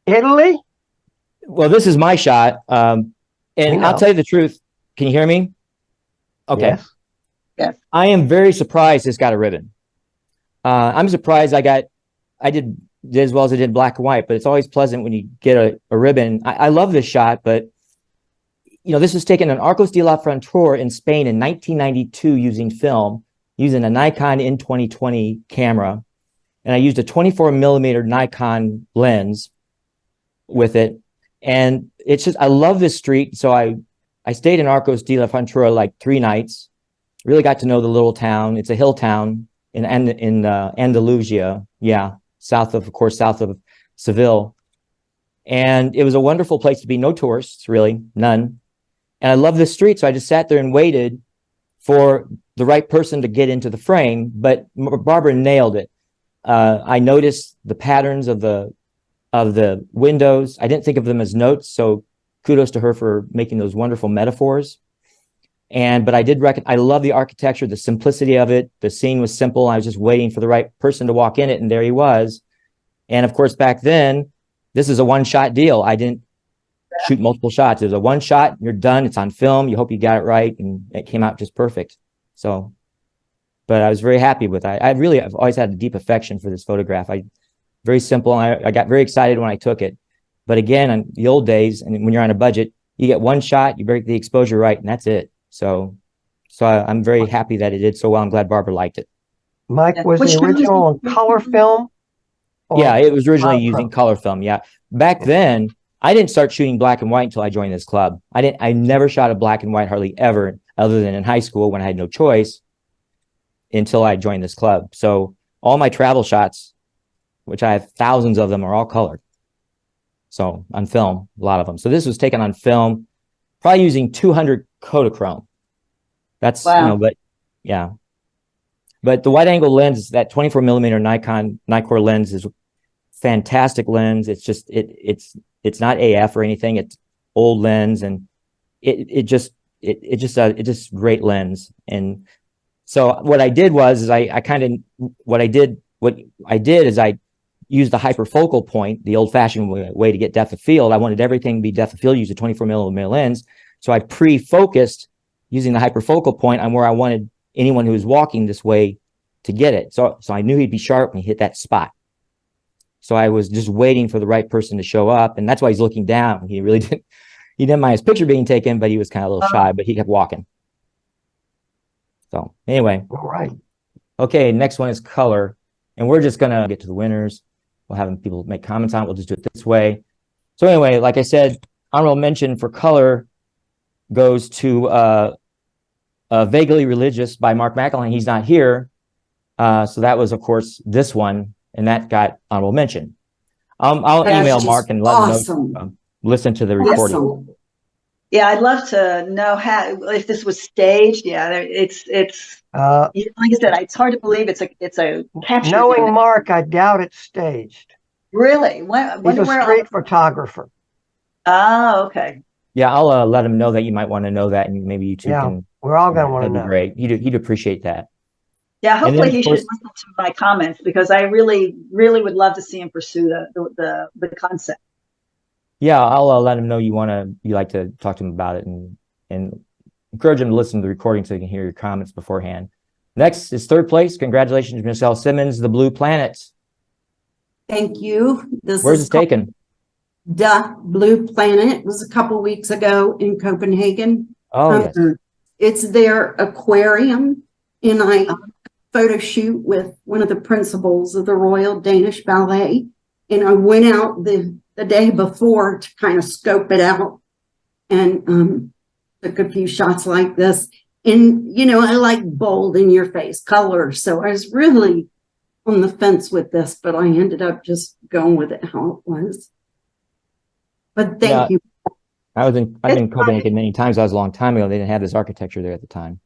Italy? Well, this is my shot. And I'll tell you the truth. Can you hear me? Okay. Yes. Yes. I am very surprised this got a ribbon. I'm surprised I did as well as I did black and white, but it's always pleasant when you get a ribbon. I love this shot, but this was taken on Arcos de la Frontera in Spain in 1992 using film, using a Nikon N2020 camera. And I used a 24 millimeter Nikon lens with it. And it's just, I love this street. So I stayed in Arcos de la Frontera like 3 nights, really got to know the little town. It's a hill town in Andalusia. Yeah. South of Seville. And it was a wonderful place to be. No tourists, really, none. And I love this street. So I just sat there and waited for the right person to get into the frame. But Barbara nailed it. I noticed the patterns of the windows. I didn't think of them as notes. So kudos to her for making those wonderful metaphors. But I love the architecture, the simplicity of it. The scene was simple. I was just waiting for the right person to walk in it. And there he was. And of course, back then, this is a one-shot deal. I didn't shoot multiple shots. It was a one shot. You're done. It's on film. You hope you got it right. And it came out just perfect. So, but I was very happy with it. I've always had a deep affection for this photograph. Very simple. I got very excited when I took it. But again, in the old days, and when you're on a budget, you get one shot, you break the exposure right, and that's it. So I'm very happy that it did so well. I'm glad Barbara liked it. Mike, was the original on color film? Yeah, it was originally using color film. Yeah. Back then, I didn't start shooting black and white until I joined this club. I never shot a black and white hardly ever, other than in high school when I had no choice, until I joined this club. So all my travel shots, which I have thousands of them, are all colored. So on film, a lot of them. So this was taken on film, probably using 200 Kodachrome. That's, wow. But yeah. But the wide angle lens, that 24 millimeter Nikon Nikkor lens, is fantastic lens. It's just, it's not AF or anything. It's old lens, and it's just great lens. And so what I did was, I used the hyperfocal point, the old-fashioned way to get depth of field. I wanted everything to be depth of field, use a 24 millimeter lens. So I pre-focused using the hyperfocal point on where I wanted anyone who was walking this way to get it. So I knew he'd be sharp when he hit that spot. So I was just waiting for the right person to show up. And that's why he's looking down. He didn't mind his picture being taken, but he was kind of a little shy, but he kept walking. So anyway. All right. Okay, next one is color. And we're just going to get to the winners. We'll have people make comments on it. We'll just do it this way. So anyway, like I said, honorable mention for color goes to Vaguely Religious by Mark McElhane. He's not here. So that was, of course, this one. And that got honorable mention. I'll email Mark and let him know. Listen to the recording. Awesome. Yeah, I'd love to know if this was staged. Yeah, it's like I said, it's hard to believe it's a capture. Knowing Mark, I doubt it's staged. Really? He's a street photographer. Oh, okay. Yeah, I'll let him know that you might want to know that, and maybe you two can. We're all going to want to know. That'd be great. He'd appreciate that. Yeah, hopefully he should listen to my comments, because I really, really would love to see him pursue the concept. Yeah, I'll let him know you like to talk to him about it, and encourage him to listen to the recording so he can hear your comments beforehand. Next is third place. Congratulations, Michelle Simmons, The Blue Planet. Thank you. Where's it taken? The Blue Planet. It was a couple weeks ago in Copenhagen. Oh, yes. It's their aquarium, and I photo shoot with one of the principals of the Royal Danish Ballet. And I went out the day before to kind of scope it out, and took a few shots like this. And, you know, I like bold in your face color. So I was really on the fence with this, but I ended up just going with it how it was. But thank you. I've been in Copenhagen many times. That was a long time ago. They didn't have this architecture there at the time.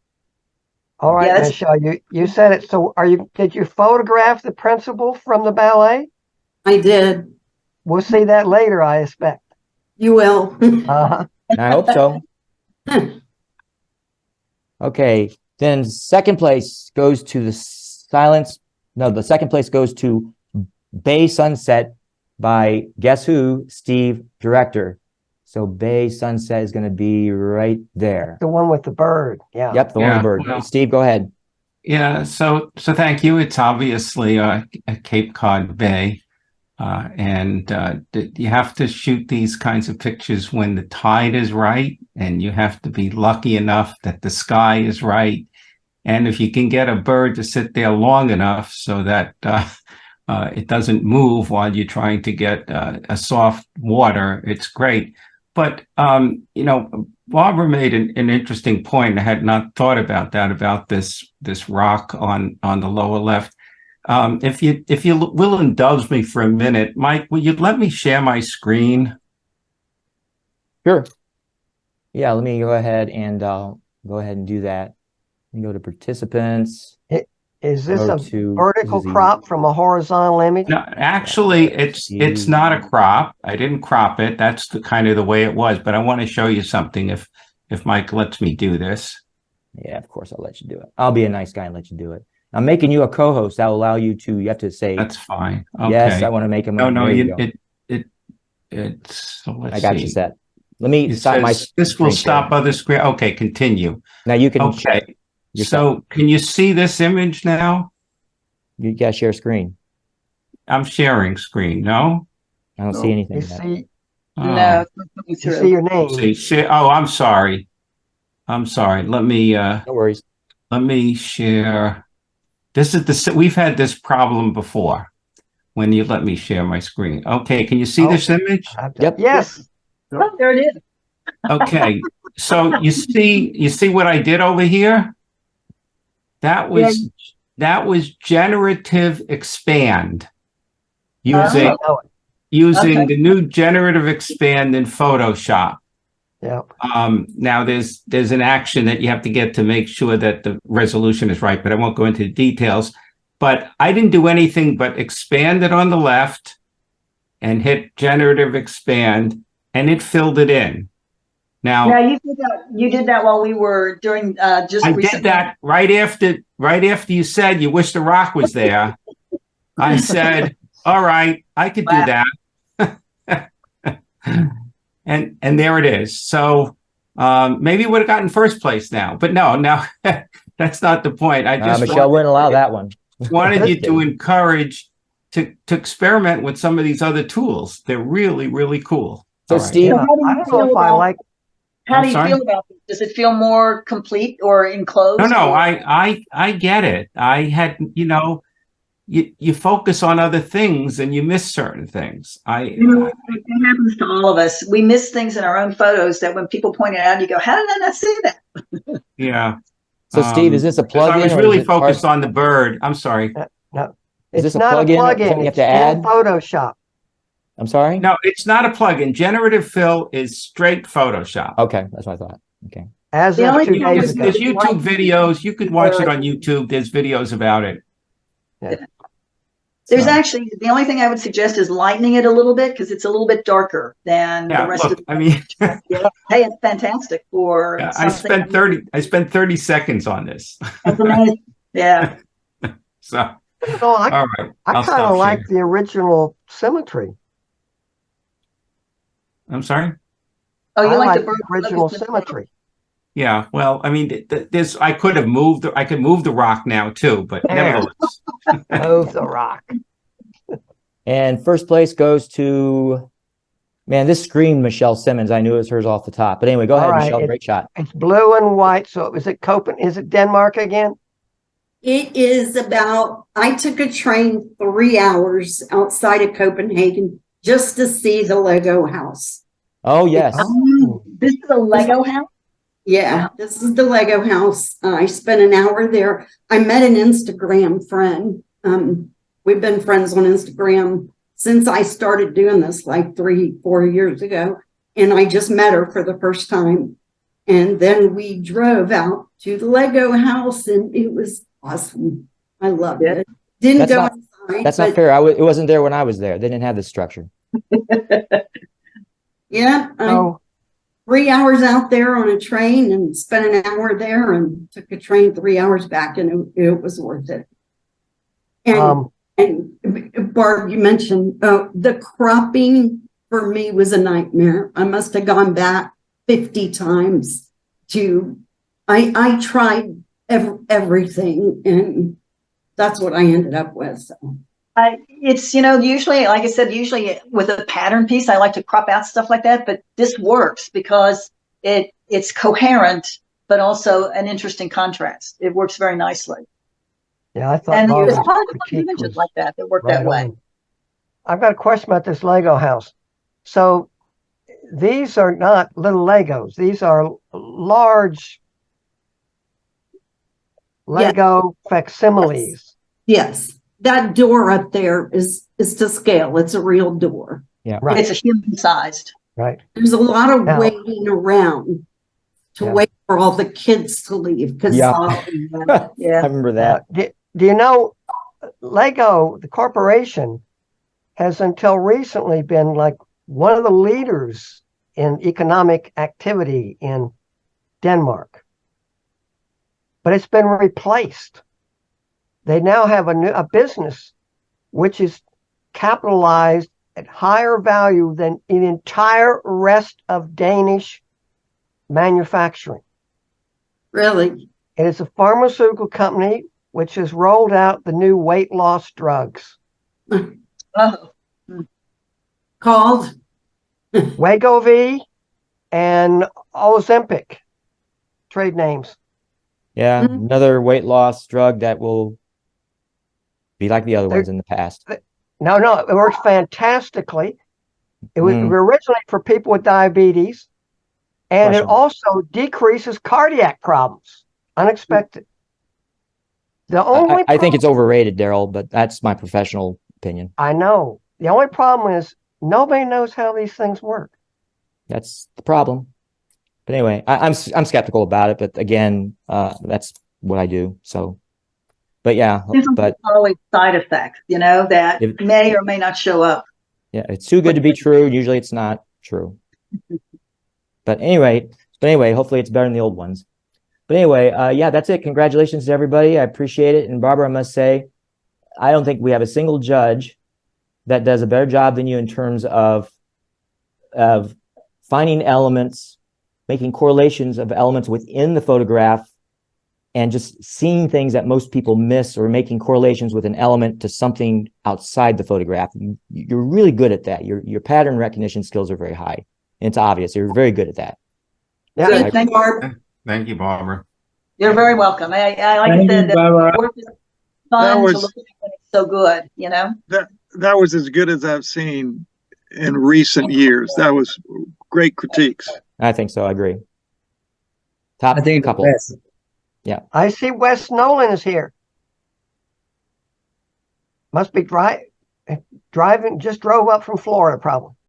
All right, Yeah, Michelle, you said it. So did you photograph the principal from the ballet? I did. We'll see that later, I expect. You will. Uh-huh. I hope so. Okay, then second place goes to the silence. No, the second place goes to Bay Sunset by guess who? Steve, director. So Bay Sunset is going to be right there. The one with the bird. Yeah. Yep, the one with the bird. Well, Steve, go ahead. Yeah, so thank you. It's obviously a Cape Cod Bay, and you have to shoot these kinds of pictures when the tide is right, and you have to be lucky enough that the sky is right, and if you can get a bird to sit there long enough so that it doesn't move while you're trying to get a soft water, it's great. But you know, Barbara made an interesting point. I had not thought about that, about this rock on the lower left. If you will indulge me for a minute, Mike, will you let me share my screen? Sure. Yeah, let me go ahead and do that. Let me go to participants. Is this Go a to- vertical this is the- crop from a horizontal image? No, actually, it's not a crop. I didn't crop it. That's the kind of the way it was. But I want to show you something. If Mike lets me do this. Yeah, of course I'll let you do it. I'll be a nice guy and let you do it. I'm making you a co-host. That will allow you to. You have to say That's fine. Okay. yes. I want to make him. No, there you go. it's. So let's I got see. you set. Let me It stop my. says, this will screen stop share. other screen. Okay, continue. Now you can. Okay. You're So can you see this image now? You got to share screen. I'm sharing screen. No. I don't see anything. You yet. see, Oh, No, it's not coming you through. see your let's name. see. Oh, I'm sorry. Let me No worries. share. This is we've had this problem before when you let me share my screen. Okay, can you see Oh. this image? Yep. Yes. Oh, there it is. Okay. So you see what I did over here? That was generative expand using Oh, using Okay. the new generative expand in Photoshop. yeah. Now there's an action that you have to get to make sure that the resolution is right, but I won't go into the details. But I didn't do anything but expand it on the left and hit generative expand, and it filled it in. Now Now you did that while we were doing just I recently. did that right after you said you wish the rock was there. I said, all right, I could do that. And there it is. So maybe it would have gotten first place now, but no, that's not the point. I just Michelle wouldn't allow that one. wanted you to encourage to experiment with some of these other tools. They're really, really cool. So All right. Steve, So how do I you don't know feel if I about- like. How I'm do you sorry? feel about this? Does it feel more complete or enclosed? No, or- I get it. I had, you focus on other things and you miss certain things. You know, it happens to all of us. We miss things in our own photos that when people point it out, you go, how did I not see that? Yeah. so Steve, is this a 'Cause plug-in? I was or really is it part- focused on the bird. I'm sorry. No, Is it's this a not plug-in? a plug-in. Something you have It's to add? in Photoshop. I'm sorry. No, it's not a plugin. Generative fill is straight Photoshop. Okay, that's what I thought. Okay. As The of only 2 thing I days was ago. There's YouTube videos. You could watch it on YouTube. There's videos about it. There's So, actually, the only thing I would suggest is lightening it a little bit because it's a little bit darker than the yeah, rest look, of the. I mean, Yeah. Hey, it's fantastic for yeah, I something. spent 30 seconds on this. That's amazing. Yeah. So, No, I all right. I I'll kind stop of like sharing. the original symmetry. I'm sorry. Oh, you I like like the bird the original symmetry. Yeah, well, I mean, I could move the rock now too, but There. nevertheless. Move the rock. And first place goes to, man, this screamed Michelle Simmons. I knew it was hers off the top. But anyway, go All ahead, right, Michelle. Great shot. It's blue and white. So is it Is it Denmark again? It is I took a train 3 hours outside of Copenhagen just to see the Lego house. Oh, yes. Oh, this is a Lego house? Yeah, this is the Lego house. I spent an hour there. I met an Instagram friend. We've been friends on Instagram since I started doing this like 3-4 years ago. And I just met her for the first time. And then we drove out to the Lego house and it was awesome. I loved it. Didn't go inside. That's not fair. It wasn't there when I was there. They didn't have the structure. Yeah. So 3 hours out there on a train and spent an hour there and took a train 3 hours back, and it was worth it. And Barb, you mentioned the cropping for me was a nightmare. I must have gone back 50 times I tried everything, and that's what I ended up with. So. It's, usually, like I said, usually with a pattern piece, I like to crop out stuff like that, but this works because it's coherent, but also an interesting contrast. It works very nicely. yeah, I thought And there's Barbara's probably critique images was like that work right that way. on. I've got a question about this Lego house. So these are not little Legos. These are large Lego facsimiles. Yes. That door up there is to scale. It's a real door. Yeah. Right. It's a human sized. Right. There's a lot of Now- waiting around to Yeah. wait for all the kids to leave. Because Yeah. I Yeah. remember that. Do you know Lego, the corporation, has until recently been like one of the leaders in economic activity in Denmark. But it's been replaced. They now have a business which is capitalized at higher value than the entire rest of Danish manufacturing. really, It is a pharmaceutical company which has rolled out the new weight loss drugs. Oh, called Wegovy and Ozempic, trade names. Yeah, Mhm. another weight loss drug that will be like the other There- ones in the past. No, it works fantastically. It was Mm. originally for people with diabetes, and it Question. also decreases cardiac problems. Unexpected. The only I think it's overrated, Daryl, but that's my professional opinion. I know. The only problem is nobody knows how these things work. That's the problem. But anyway, I'm skeptical about it. But again, that's what I do. So, but yeah, but always side effects, that If- may or may not show up. yeah, it's too good to be true. Usually, it's not true. But anyway, hopefully, it's better than the old ones. But anyway, yeah, that's it. Congratulations to everybody. I appreciate it. And Barbara, I must say, I don't think we have a single judge that does a better job than you in terms of finding elements, making correlations of elements within the photograph, and just seeing things that most people miss, or making correlations with an element to something outside the photograph. You're really good at that. Your pattern recognition skills are very high. And it's obvious. You're very good at that. Yeah, Good. Thank you. Barb. Thank you, Barbara. You're very welcome. I like I said, the work is fun to look at when it's so good, That was as good as I've seen in recent years. That was great critiques. I think so. I agree. Top I think couple. the best. I see Wes Nolan is here. Must be driving, just drove up from Florida, probably.